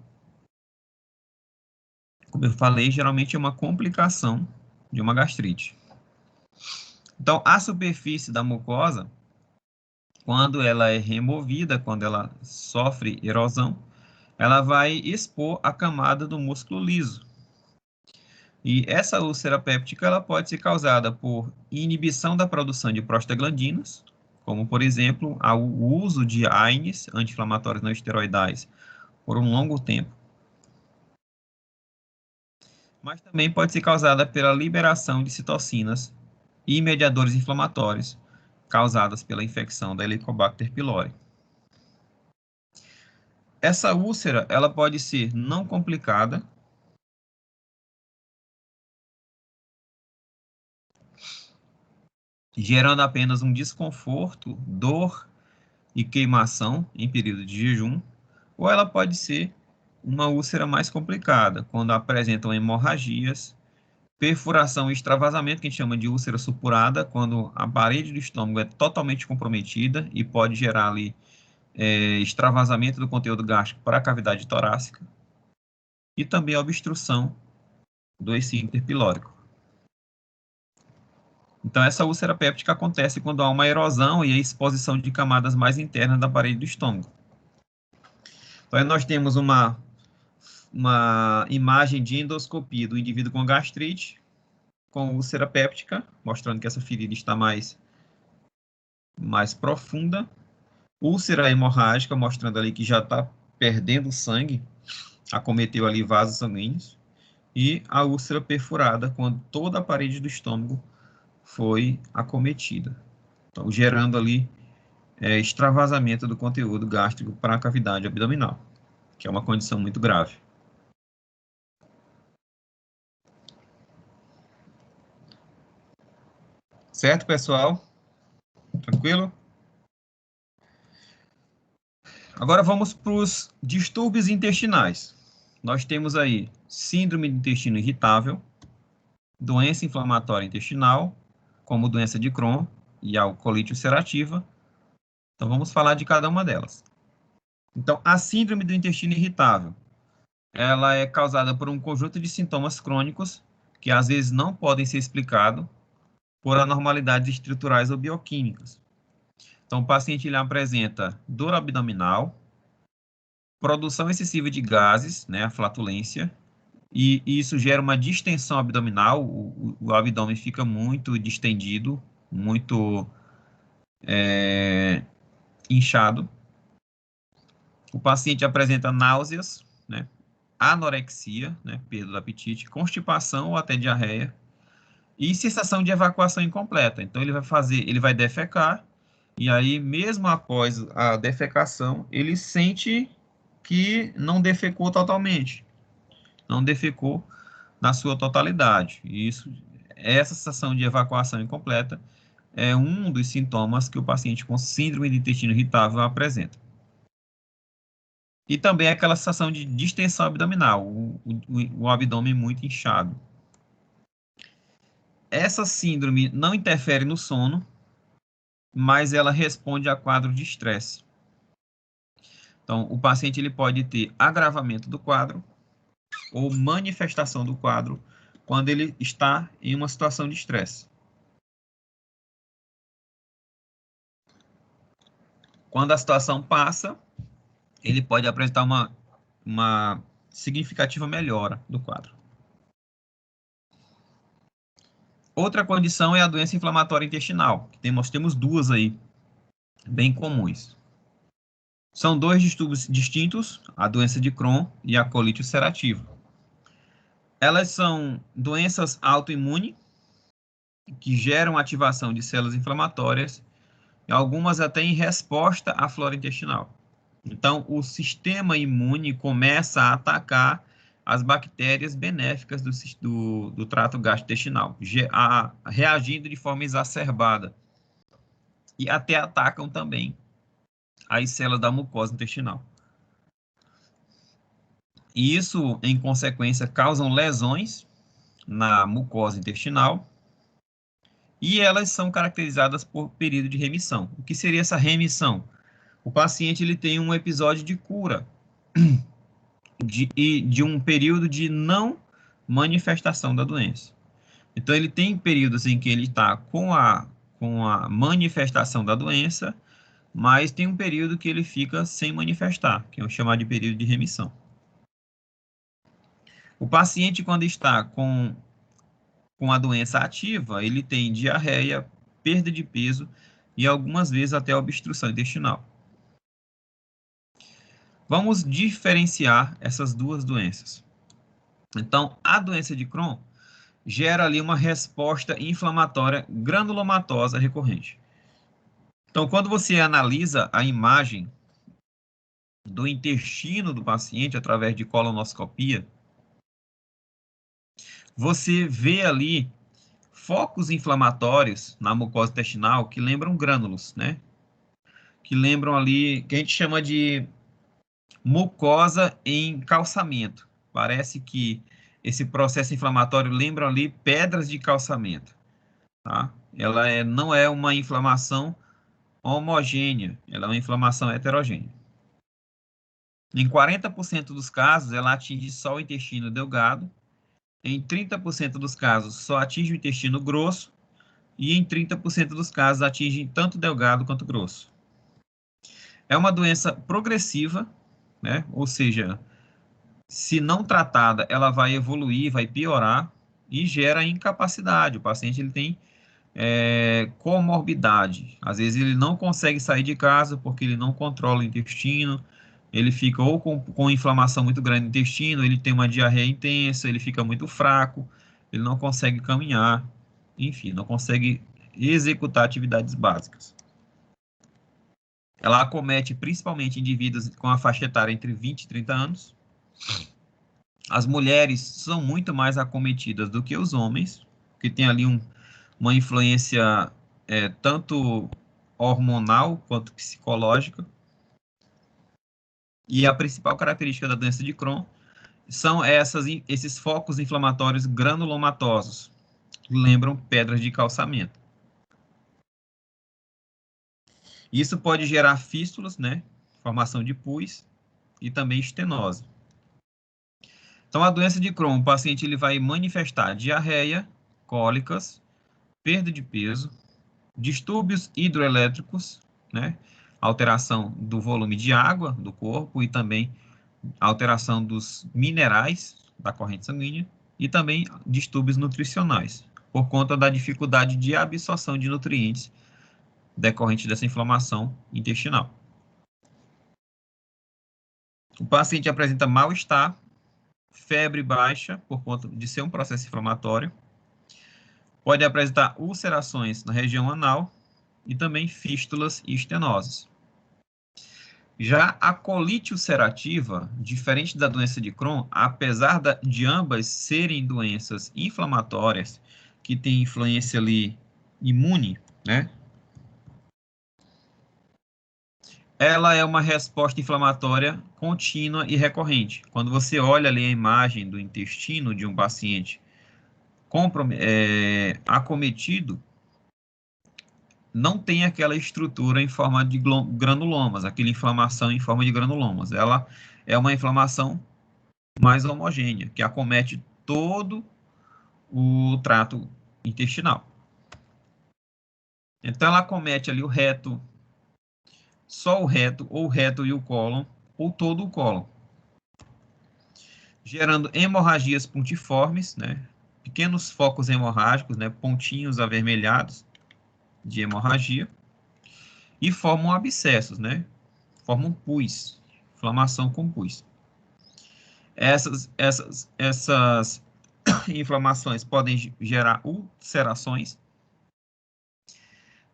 Como eu falei, geralmente é uma complicação de uma gastrite. Então, a superfície da mucosa, quando ela é removida, quando ela sofre erosão, ela vai expor a camada do músculo liso. E essa úlcera péptica ela pode ser causada por inibição da produção de prostaglandinas, como, por exemplo, o uso de AINES, anti-inflamatórios não esteroidais, por um longo tempo. Mas também pode ser causada pela liberação de citocinas e mediadores inflamatórios causadas pela infecção da Helicobacter pylori. Essa úlcera ela pode ser não complicada, gerando apenas um desconforto, dor e queimação em período de jejum, ou ela pode ser uma úlcera mais complicada, quando apresentam hemorragias, perfuração e extravasamento, que a gente chama de úlcera supurada, quando a parede do estômago é totalmente comprometida e pode gerar ali extravasamento do conteúdo gástrico para a cavidade torácica, e também a obstrução do esfíncter pilórico. Então, essa úlcera péptica acontece quando há uma erosão e a exposição de camadas mais internas da parede do estômago. Então, aí nós temos uma imagem de endoscopia do indivíduo com gastrite, com úlcera péptica, mostrando que essa ferida está mais profunda. Úlcera hemorrágica, mostrando ali que já está perdendo sangue, acometeu ali vasos sanguíneos. E a úlcera perfurada, quando toda a parede do estômago foi acometida. Então, gerando ali extravasamento do conteúdo gástrico para a cavidade abdominal, que é uma condição muito grave. Certo, pessoal? Tranquilo? Agora vamos para os distúrbios intestinais. Nós temos aí síndrome do intestino irritável, doença inflamatória intestinal, como doença de Crohn e a colite ulcerativa. Então vamos falar de cada uma delas. Então, a síndrome do intestino irritável, ela é causada por um conjunto de sintomas crônicos que às vezes não podem ser explicados por anormalidades estruturais ou bioquímicas. Então, o paciente ele apresenta dor abdominal, produção excessiva de gases, né, a flatulência, e isso gera uma distensão abdominal, o abdômen fica muito distendido, muito inchado. O paciente apresenta náuseas, né, anorexia, né, perda do apetite, constipação ou até diarreia, e sensação de evacuação incompleta. Então, ele vai defecar, e aí, mesmo após a defecação, ele sente que não defecou totalmente, não defecou na sua totalidade. E essa sensação de evacuação incompleta é um dos sintomas que o paciente com síndrome de intestino irritável apresenta. E também aquela sensação de distensão abdominal, o abdômen muito inchado. Essa síndrome não interfere no sono, mas ela responde a quadro de estresse. Então, o paciente ele pode ter agravamento do quadro ou manifestação do quadro quando ele está em uma situação de estresse. Quando a situação passa, ele pode apresentar uma significativa melhora do quadro. Outra condição é a doença inflamatória intestinal. Nós temos duas aí, bem comuns. São dois distúrbios distintos, a doença de Crohn e a colite ulcerativa. Elas são doenças autoimunes, que geram ativação de células inflamatórias, e algumas até em resposta à flora intestinal. Então, o sistema imune começa a atacar as bactérias benéficas do trato gastrointestinal, reagindo de forma exacerbada. E até atacam também as células da mucosa intestinal. E isso, em consequência, causam lesões na mucosa intestinal, e elas são caracterizadas por período de remissão. O que seria essa remissão? O paciente ele tem um episódio de cura, de um período de não manifestação da doença. Então, ele tem períodos em que ele está com a manifestação da doença, mas tem um período que ele fica sem manifestar, que é o chamado de período de remissão. O paciente, quando está com a doença ativa, ele tem diarreia, perda de peso e algumas vezes até obstrução intestinal. Vamos diferenciar essas duas doenças. Então, a doença de Crohn gera ali uma resposta inflamatória granulomatosa recorrente. Então, quando você analisa a imagem do intestino do paciente através de colonoscopia, você vê ali focos inflamatórios na mucosa intestinal que lembram grânulos, né? Que lembram ali, que a gente chama de mucosa em calçamento. Parece que esse processo inflamatório lembra ali pedras de calçamento, tá? Ela não é uma inflamação homogênea, ela é uma inflamação heterogênea. Em 40% dos casos, ela atinge só o intestino delgado, em 30% dos casos, só atinge o intestino grosso, e em 30% dos casos, atinge tanto delgado quanto grosso. É uma doença progressiva, né? Ou seja, se não tratada, ela vai evoluir, vai piorar, e gera incapacidade. O paciente ele tem comorbidade. Às vezes ele não consegue sair de casa porque ele não controla o intestino, ele fica ou com inflamação muito grande no intestino, ele tem uma diarreia intensa, ele fica muito fraco, ele não consegue caminhar, enfim, não consegue executar atividades básicas. Ela acomete principalmente indivíduos com a faixa etária entre 20 e 30 anos. As mulheres são muito mais acometidas do que os homens, que tem ali uma influência tanto hormonal quanto psicológica. E a principal característica da doença de Crohn são esses focos inflamatórios granulomatosos, que lembram pedras de calçamento. Isso pode gerar fístulas, né, formação de pus e também estenose. Então, a doença de Crohn, o paciente ele vai manifestar diarreia, cólicas, perda de peso, distúrbios hidroelétricos, né, alteração do volume de água do corpo e também alteração dos minerais da corrente sanguínea e também distúrbios nutricionais, por conta da dificuldade de absorção de nutrientes decorrente dessa inflamação intestinal. O paciente apresenta mal-estar, febre baixa, por conta de ser um processo inflamatório, pode apresentar ulcerações na região anal e também fístulas e estenoses. Já a colite ulcerativa, diferente da doença de Crohn, apesar de ambas serem doenças inflamatórias, que têm influência ali imune, né? Ela é uma resposta inflamatória contínua e recorrente. Quando você olha ali a imagem do intestino de um paciente acometido, não tem aquela estrutura em forma de granulomas, aquela inflamação em forma de granulomas. Ela é uma inflamação mais homogênea, que acomete todo o trato intestinal. Então, ela acomete ali o reto, só o reto, ou o reto e o cólon, ou todo o cólon, gerando hemorragias pontiformes, né? Pequenos focos hemorrágicos, né? Pontinhos avermelhados de hemorragia, e formam abscessos, né? Formam pus, inflamação com pus. Essas inflamações podem gerar ulcerações,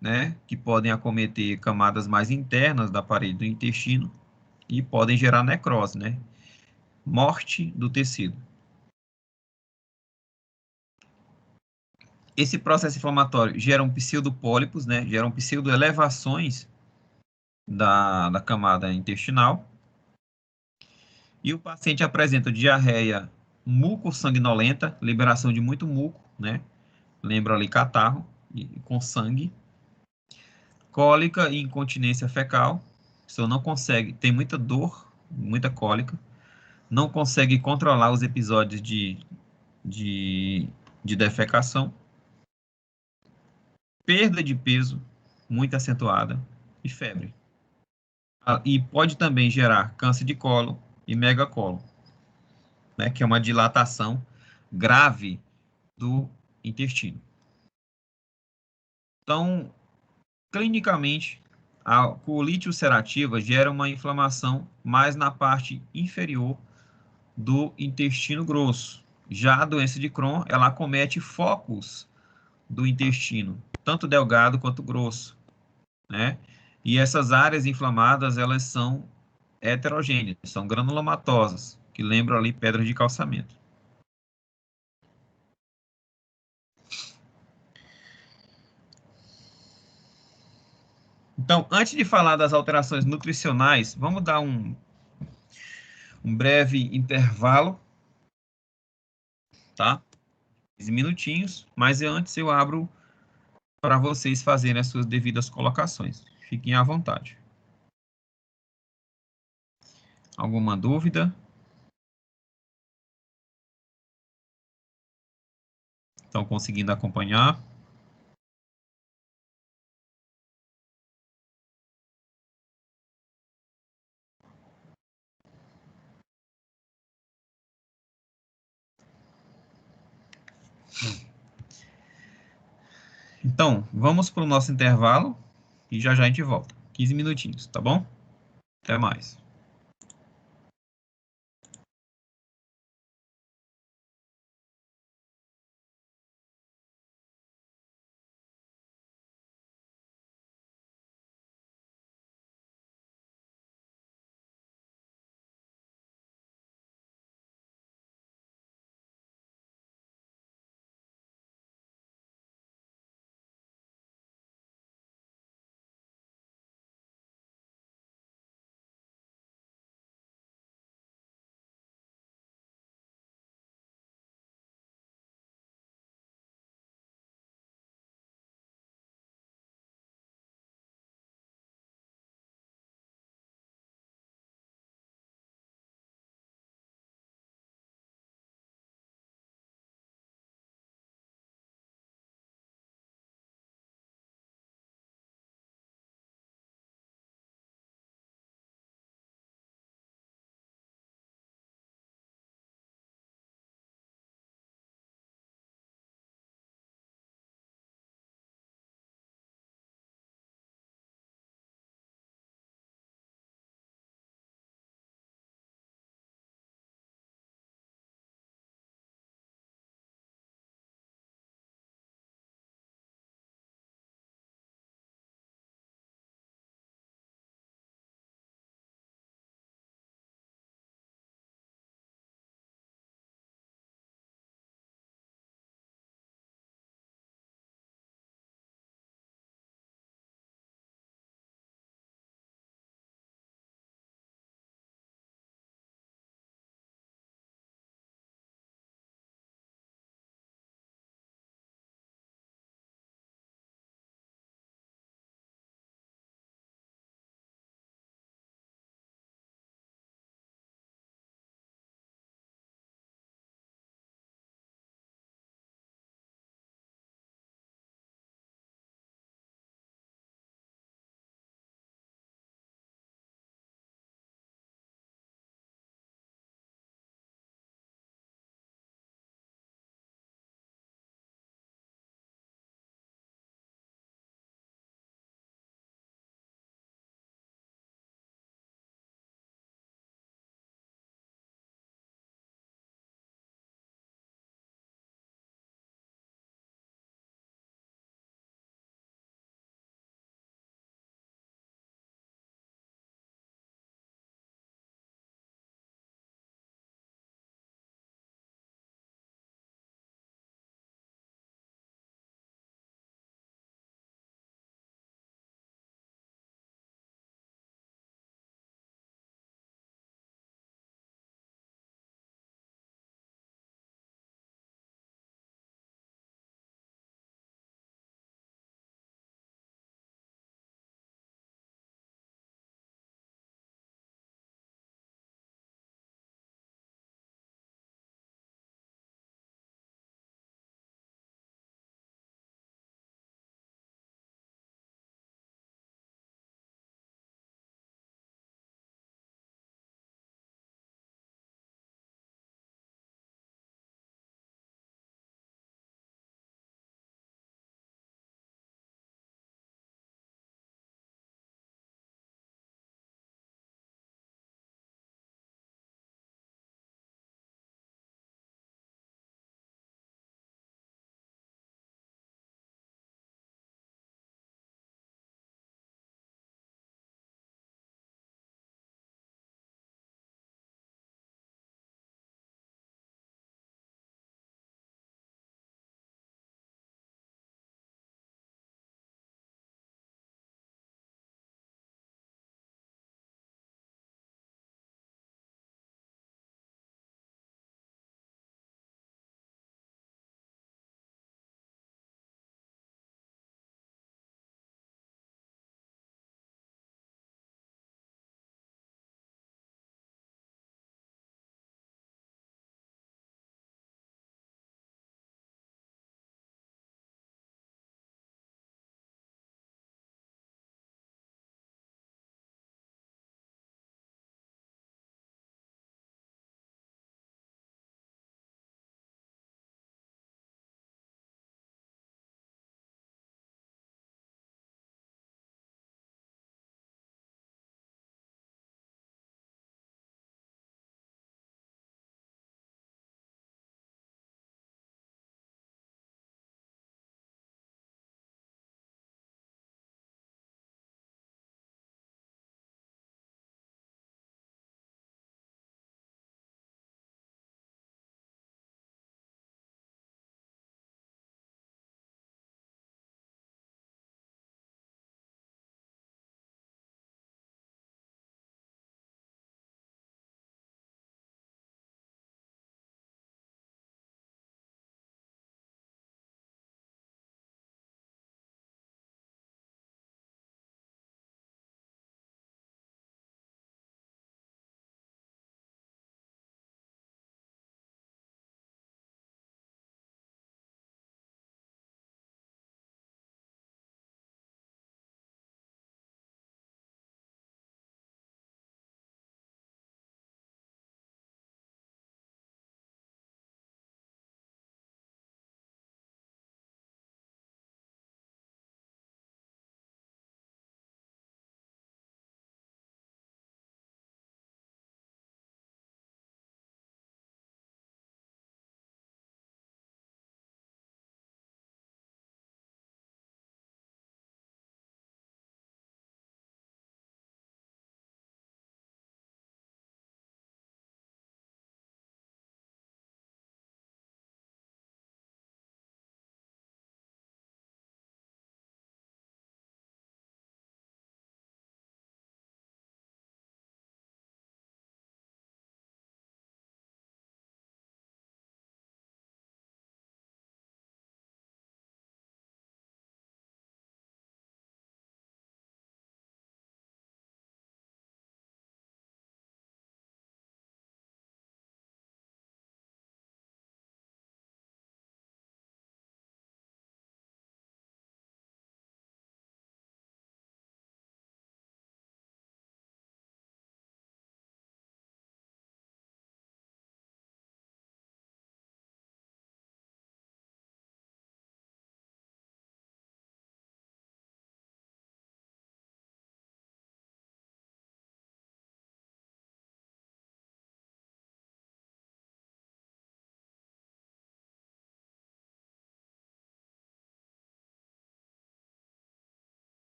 né, que podem acometer camadas mais internas da parede do intestino e podem gerar necrose, né, morte do tecido. Esse processo inflamatório gera pseudopólipos, né, geram pseudoelevações da camada intestinal, e o paciente apresenta diarreia mucossanguinolenta, liberação de muito muco, né, lembra ali catarro, com sangue, cólica e incontinência fecal. A pessoa não consegue, tem muita dor, muita cólica, não consegue controlar os episódios de defecação, perda de peso muito acentuada e febre. E pode também gerar câncer de colo e megacolo, né, que é uma dilatação grave do intestino. Então, clinicamente, a colite ulcerativa gera uma inflamação mais na parte inferior do intestino grosso. Já a doença de Crohn, ela acomete focos do intestino, tanto delgado quanto grosso, né? E essas áreas inflamadas, elas são heterogêneas, são granulomatosas, que lembram ali pedras de calçamento. Então, antes de falar das alterações nutricionais, vamos dar um breve intervalo, tá? 15 minutinhos, mas antes eu abro para vocês fazerem as suas devidas colocações. Fiquem à vontade. Alguma dúvida? Estão conseguindo acompanhar? Então, vamos para o nosso intervalo e já já a gente volta. 15 minutinhos, tá bom? Até mais.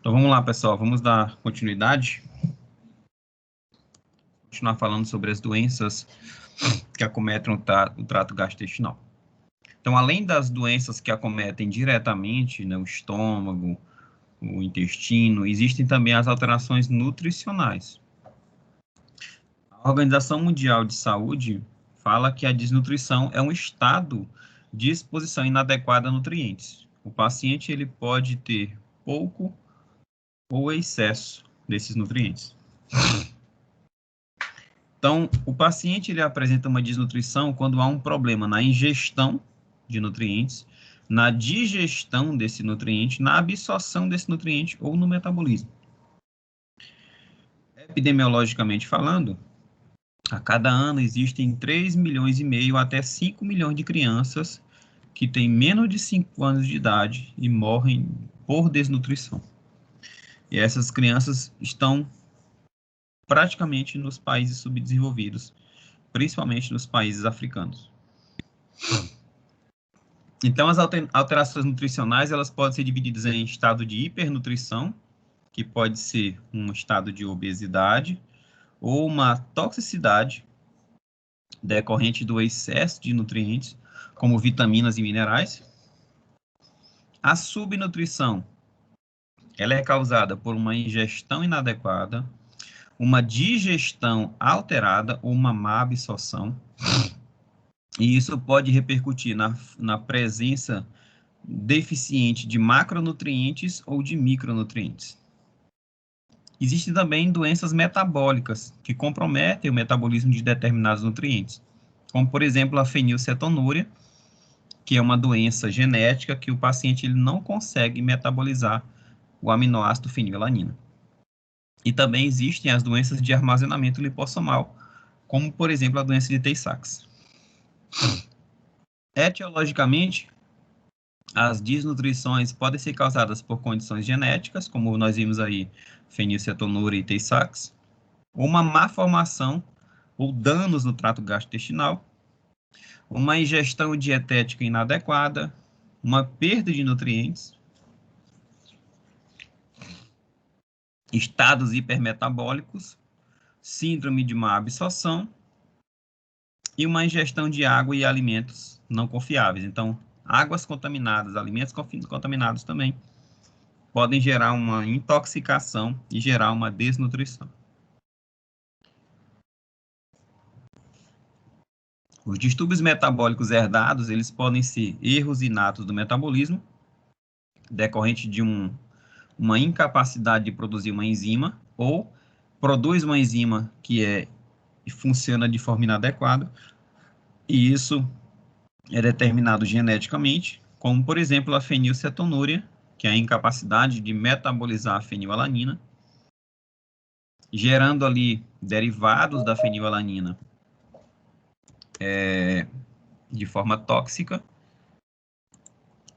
Então vamos lá, pessoal, vamos dar continuidade. Continuar falando sobre as doenças que acometem o trato gastrointestinal. Então, além das doenças que acometem diretamente, né, o estômago, o intestino, existem também as alterações nutricionais. A Organização Mundial de Saúde fala que a desnutrição é um estado de exposição inadequada a nutrientes. O paciente ele pode ter pouco ou excesso desses nutrientes. Então, o paciente ele apresenta uma desnutrição quando há um problema na ingestão de nutrientes, na digestão desse nutriente, na absorção desse nutriente ou no metabolismo. Epidemiologicamente falando, a cada ano existem 3,5 milhões até 5 milhões de crianças que têm menos de 5 anos de idade e morrem por desnutrição. E essas crianças estão praticamente nos países subdesenvolvidos, principalmente nos países africanos. Então, as alterações nutricionais, elas podem ser divididas em estado de hipernutrição, que pode ser um estado de obesidade, ou uma toxicidade decorrente do excesso de nutrientes, como vitaminas e minerais. A subnutrição, ela é causada por uma ingestão inadequada, uma digestão alterada ou uma má absorção. E isso pode repercutir na presença deficiente de macronutrientes ou de micronutrientes. Existem também doenças metabólicas que comprometem o metabolismo de determinados nutrientes, como, por exemplo, a fenilcetonúria, que é uma doença genética que o paciente ele não consegue metabolizar o aminoácido fenilalanina. E também existem as doenças de armazenamento lipossomal, como, por exemplo, a doença de Tay-Sachs. Etiologicamente, as desnutrições podem ser causadas por condições genéticas, como nós vimos aí, fenilcetonúria e Tay-Sachs, uma má formação ou danos no trato gastrointestinal, uma ingestão dietética inadequada, uma perda de nutrientes, estados hipermetabólicos, síndrome de má absorção e uma ingestão de água e alimentos não confiáveis. Então, águas contaminadas, alimentos contaminados também podem gerar uma intoxicação e gerar uma desnutrição. Os distúrbios metabólicos herdados, eles podem ser erros inatos do metabolismo, decorrente de uma incapacidade de produzir uma enzima, ou produz uma enzima que funciona de forma inadequada, e isso é determinado geneticamente, como, por exemplo, a fenilcetonúria, que é a incapacidade de metabolizar a fenilalanina, gerando ali derivados da fenilalanina de forma tóxica.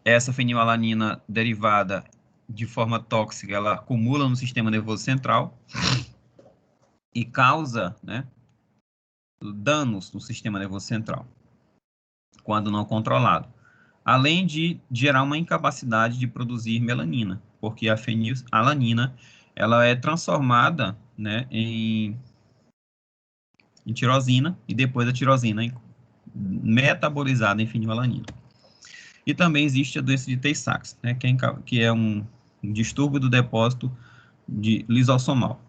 Essa fenilalanina derivada de forma tóxica, ela acumula no sistema nervoso central e causa, né, danos no sistema nervoso central, quando não controlado. Além de gerar uma incapacidade de produzir melanina, porque a fenilalanina, ela é transformada, né, em tirosina, e depois a tirosina metabolizada em fenilalanina. E também existe a doença de Tay-Sachs, né, que é um distúrbio do depósito de lisossomal.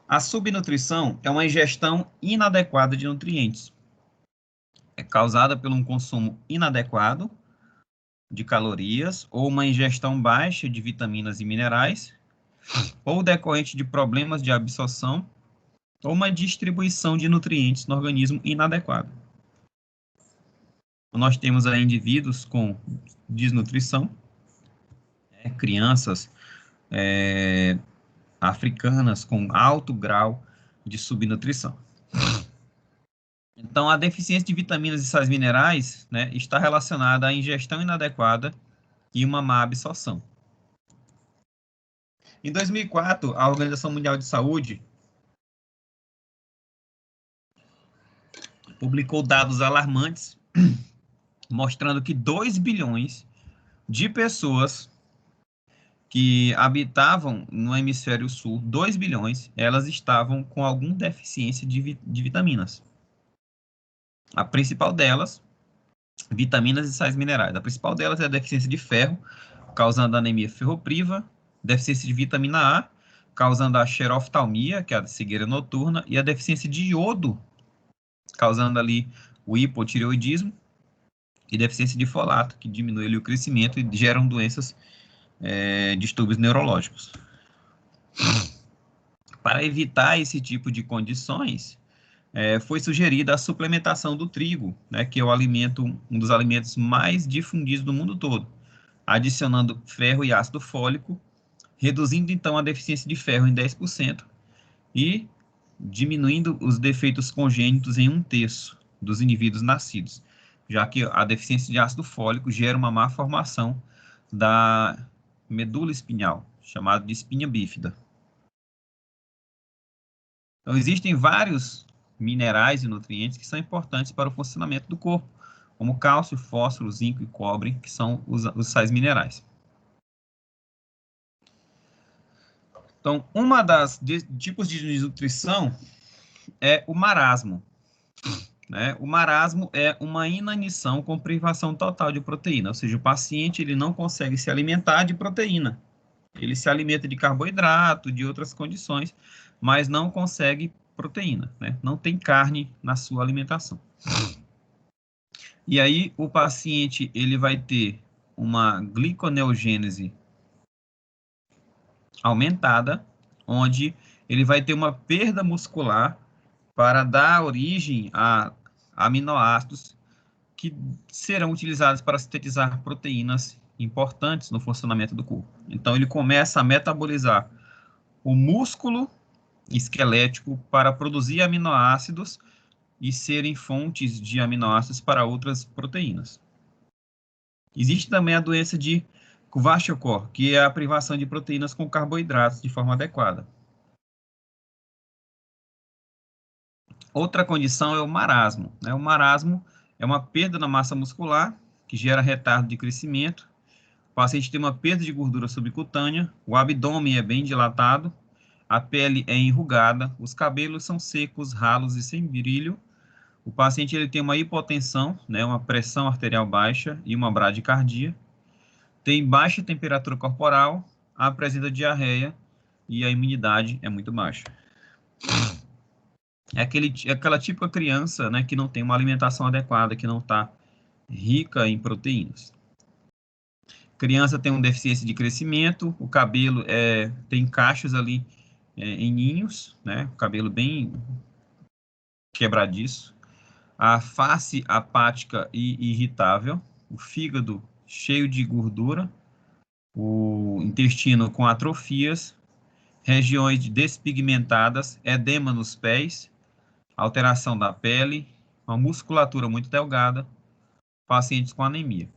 A subnutrição é uma ingestão inadequada de nutrientes. É causada por um consumo inadequado de calorias ou uma ingestão baixa de vitaminas e minerais, ou decorrente de problemas de absorção ou uma distribuição de nutrientes no organismo inadequada. Nós temos aí indivíduos com desnutrição, crianças africanas com alto grau de subnutrição. Então, a deficiência de vitaminas e sais minerais, né, está relacionada à ingestão inadequada e uma má absorção. Em 2004, a Organização Mundial de Saúde publicou dados alarmantes mostrando que 2 bilhões de pessoas que habitavam no hemisfério sul 2 bilhões, elas estavam com alguma deficiência de vitaminas. A principal delas, vitaminas e sais minerais. A principal delas é a deficiência de ferro, causando anemia ferropriva, deficiência de vitamina A, causando a xeroftalmia, que é a cegueira noturna, e a deficiência de iodo, causando ali o hipotireoidismo, e deficiência de folato, que diminui ali o crescimento e geram doenças, distúrbios neurológicos. Para evitar esse tipo de condições, foi sugerida a suplementação do trigo, né, que é um dos alimentos mais difundidos no mundo todo, adicionando ferro e ácido fólico, reduzindo então a deficiência de ferro em 10% e diminuindo os defeitos congênitos em 1/3 dos indivíduos nascidos, já que a deficiência de ácido fólico gera uma má formação da medula espinhal, chamada de espinha bífida. Então, existem vários minerais e nutrientes que são importantes para o funcionamento do corpo, como cálcio, fósforo, zinco e cobre, que são os sais minerais. Então, uma das tipos de desnutrição é o marasmo, né? O marasmo é uma inanição com privação total de proteína, ou seja, o paciente ele não consegue se alimentar de proteína. Ele se alimenta de carboidrato, de outras condições, mas não consegue proteína, né? Não tem carne na sua alimentação. E aí o paciente ele vai ter uma gliconeogênese aumentada, onde ele vai ter uma perda muscular para dar origem a aminoácidos que serão utilizados para sintetizar proteínas importantes no funcionamento do corpo. Então ele começa a metabolizar o músculo esquelético para produzir aminoácidos e serem fontes de aminoácidos para outras proteínas. Existe também a doença de Kwashiorkor, que é a privação de proteínas com carboidratos de forma adequada. Outra condição é o marasmo, né? O marasmo é uma perda na massa muscular, que gera retardo de crescimento. O paciente tem uma perda de gordura subcutânea, o abdômen é bem dilatado, a pele é enrugada, os cabelos são secos, ralos e sem brilho. O paciente ele tem uma hipotensão, né, uma pressão arterial baixa e uma bradicardia. Tem baixa temperatura corporal, apresenta diarreia e a imunidade é muito baixa. É aquela típica criança, né, que não tem uma alimentação adequada, que não está rica em proteínas. Criança tem uma deficiência de crescimento, o cabelo tem cachos ali em ninhos, né, o cabelo bem quebradiço. A face apática e irritável, o fígado cheio de gordura, o intestino com atrofias, regiões despigmentadas, edema nos pés, alteração da pele, uma musculatura muito delgada, pacientes com anemia.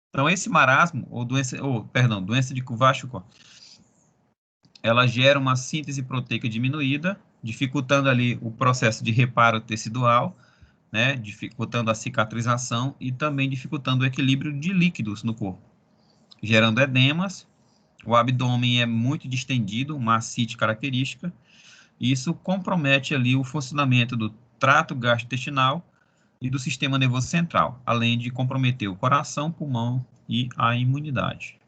Então, esse marasmo, doença de Kwashiorkor, ela gera uma síntese proteica diminuída, dificultando ali o processo de reparo tecidual, né, dificultando a cicatrização e também dificultando o equilíbrio de líquidos no corpo, gerando edemas. O abdômen é muito distendido, uma ascite característica, e isso compromete ali o funcionamento do trato gastrointestinal e do sistema nervoso central, além de comprometer o coração, pulmão e a imunidade.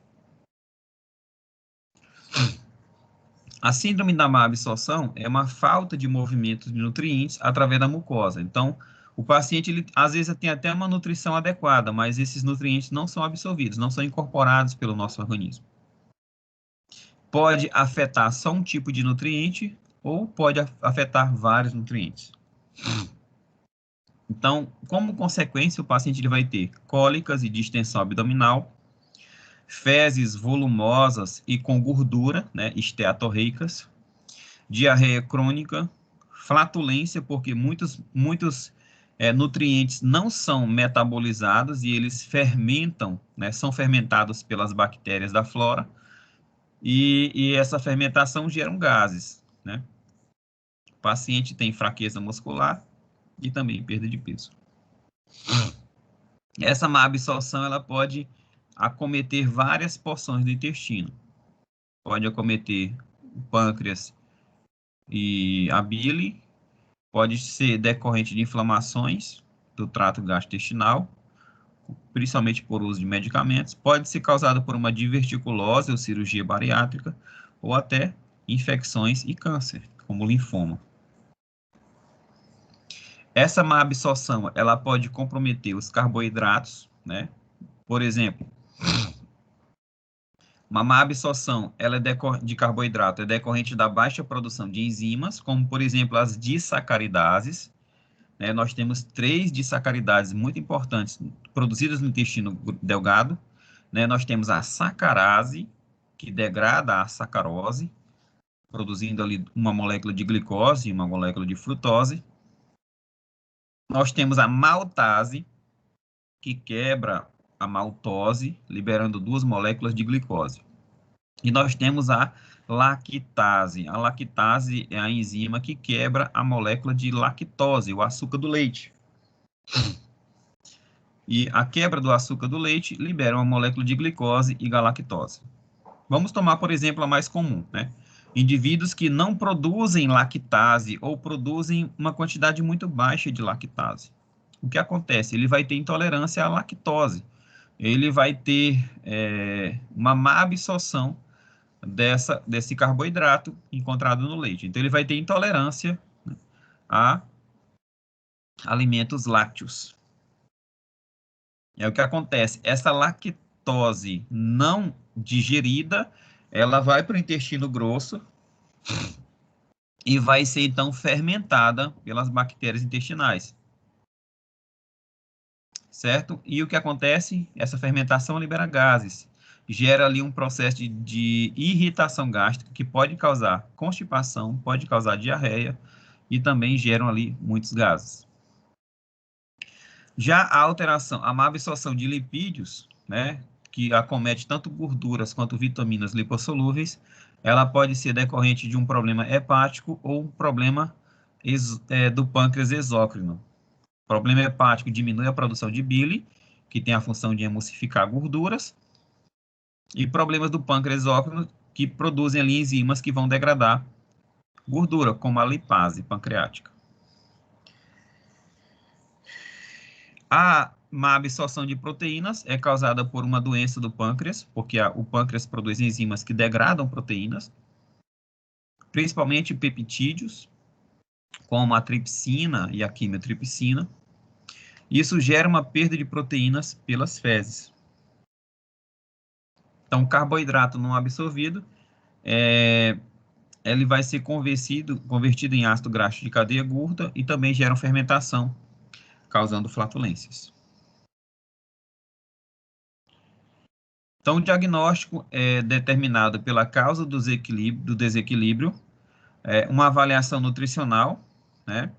A síndrome da má absorção é uma falta de movimentos de nutrientes através da mucosa. Então, o paciente, ele, às vezes, tem até uma nutrição adequada, mas esses nutrientes não são absorvidos, não são incorporados pelo nosso organismo. Pode afetar só um tipo de nutriente ou pode afetar vários nutrientes. Então, como consequência, o paciente ele vai ter cólicas e distensão abdominal, fezes volumosas e com gordura, né, esteatorreicas, diarreia crônica, flatulência, porque muitos nutrientes não são metabolizados e eles fermentam, né, são fermentados pelas bactérias da flora, e essa fermentação gera gases, né? O paciente tem fraqueza muscular e também perda de peso. Essa má absorção ela pode acometer várias porções do intestino. Pode acometer o pâncreas e a bile, pode ser decorrente de inflamações do trato gastrointestinal, principalmente por uso de medicamentos, pode ser causado por uma diverticulose ou cirurgia bariátrica, ou até infecções e câncer, como linfoma. Essa má absorção, ela pode comprometer os carboidratos, né? Por exemplo, uma má absorção ela é de carboidrato é decorrente da baixa produção de enzimas, como, por exemplo, as disacaridases. Né? Nós temos 3 disacaridases muito importantes produzidas no intestino delgado. Né? Nós temos a sacarase, que degrada a sacarose, produzindo ali uma molécula de glicose e uma molécula de frutose. Nós temos a maltase, que quebra a maltose, liberando 2 moléculas de glicose. E nós temos a lactase. A lactase é a enzima que quebra a molécula de lactose, o açúcar do leite. E a quebra do açúcar do leite libera uma molécula de glicose e galactose. Vamos tomar, por exemplo, a mais comum, né? Indivíduos que não produzem lactase ou produzem uma quantidade muito baixa de lactase. O que acontece? Ele vai ter intolerância à lactose. Ele vai ter uma má absorção desse carboidrato encontrado no leite. Então, ele vai ter intolerância, né, a alimentos lácteos. É o que acontece. Essa lactose não digerida, ela vai para o intestino grosso e vai ser, então, fermentada pelas bactérias intestinais. Certo? E o que acontece? Essa fermentação libera gases, gera ali um processo de irritação gástrica que pode causar constipação, pode causar diarreia e também geram ali muitos gases. Já a alteração, a má absorção de lipídios, né, que acomete tanto gorduras quanto vitaminas lipossolúveis, ela pode ser decorrente de um problema hepático ou um problema do pâncreas exócrino. O problema hepático diminui a produção de bile, que tem a função de emulsificar gorduras, e problemas do pâncreas exócrino, que produzem ali enzimas que vão degradar gordura, como a lipase pancreática. A má absorção de proteínas é causada por uma doença do pâncreas, porque o pâncreas produz enzimas que degradam proteínas, principalmente peptídeos, como a tripsina e a quimiotripsina. Isso gera uma perda de proteínas pelas fezes. Então, o carboidrato não absorvido, ele vai ser convertido em ácido graxo de cadeia curta e também gera fermentação, causando flatulências. Então, o diagnóstico é determinado pela causa do desequilíbrio, uma avaliação nutricional, né?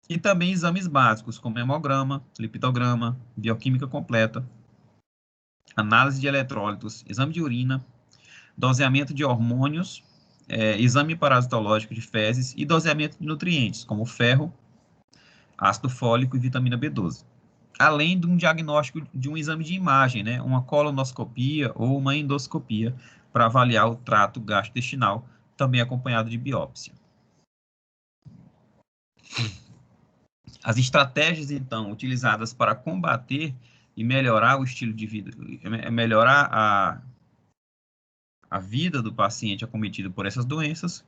E também exames básicos, como hemograma, lipidograma, bioquímica completa, análise de eletrólitos, exame de urina, doseamento de hormônios, exame parasitológico de fezes e doseamento de nutrientes, como ferro, ácido fólico e vitamina B12. Além de um diagnóstico de um exame de imagem, né, uma colonoscopia ou uma endoscopia, para avaliar o trato gastrointestinal, também acompanhado de biópsia. As estratégias, então, utilizadas para combater e melhorar o estilo de vida, melhorar a vida do paciente acometido por essas doenças,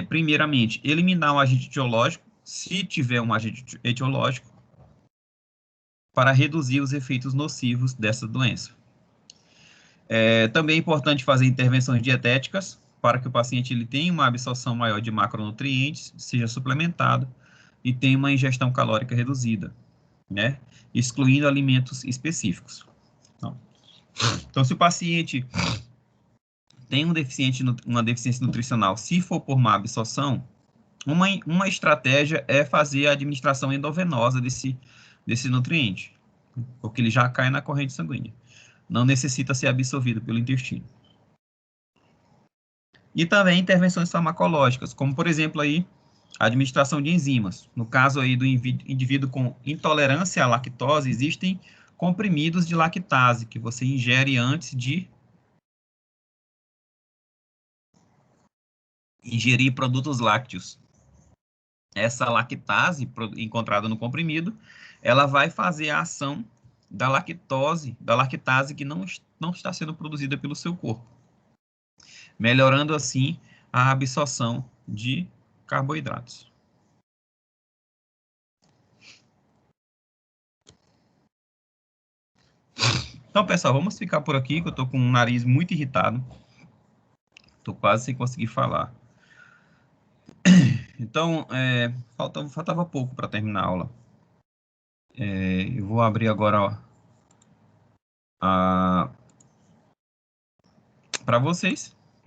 primeiramente, eliminar um agente etiológico, se tiver um agente etiológico, para reduzir os efeitos nocivos dessa doença. Também é importante fazer intervenções dietéticas, para que o paciente ele tenha uma absorção maior de macronutrientes, seja suplementado e tenha uma ingestão calórica reduzida, né? Excluindo alimentos específicos. Então, se o paciente tem uma deficiência nutricional, se for por má absorção, uma estratégia é fazer a administração endovenosa desse nutriente, porque ele já cai na corrente sanguínea. Não necessita ser absorvido pelo intestino. E também intervenções farmacológicas, como, por exemplo, aí, Administração de enzimas. No caso aí do indivíduo com intolerância à lactose, existem comprimidos de lactase que você ingere antes de ingerir produtos lácteos. Essa lactase encontrada no comprimido, ela vai fazer a ação da lactase que não está sendo produzida pelo seu corpo, melhorando assim a absorção de carboidratos. Então, pessoal, vamos ficar por aqui, que eu estou com o nariz muito irritado. Estou quase sem conseguir falar. Então, faltava pouco para terminar a aula. Eu vou abrir agora para vocês.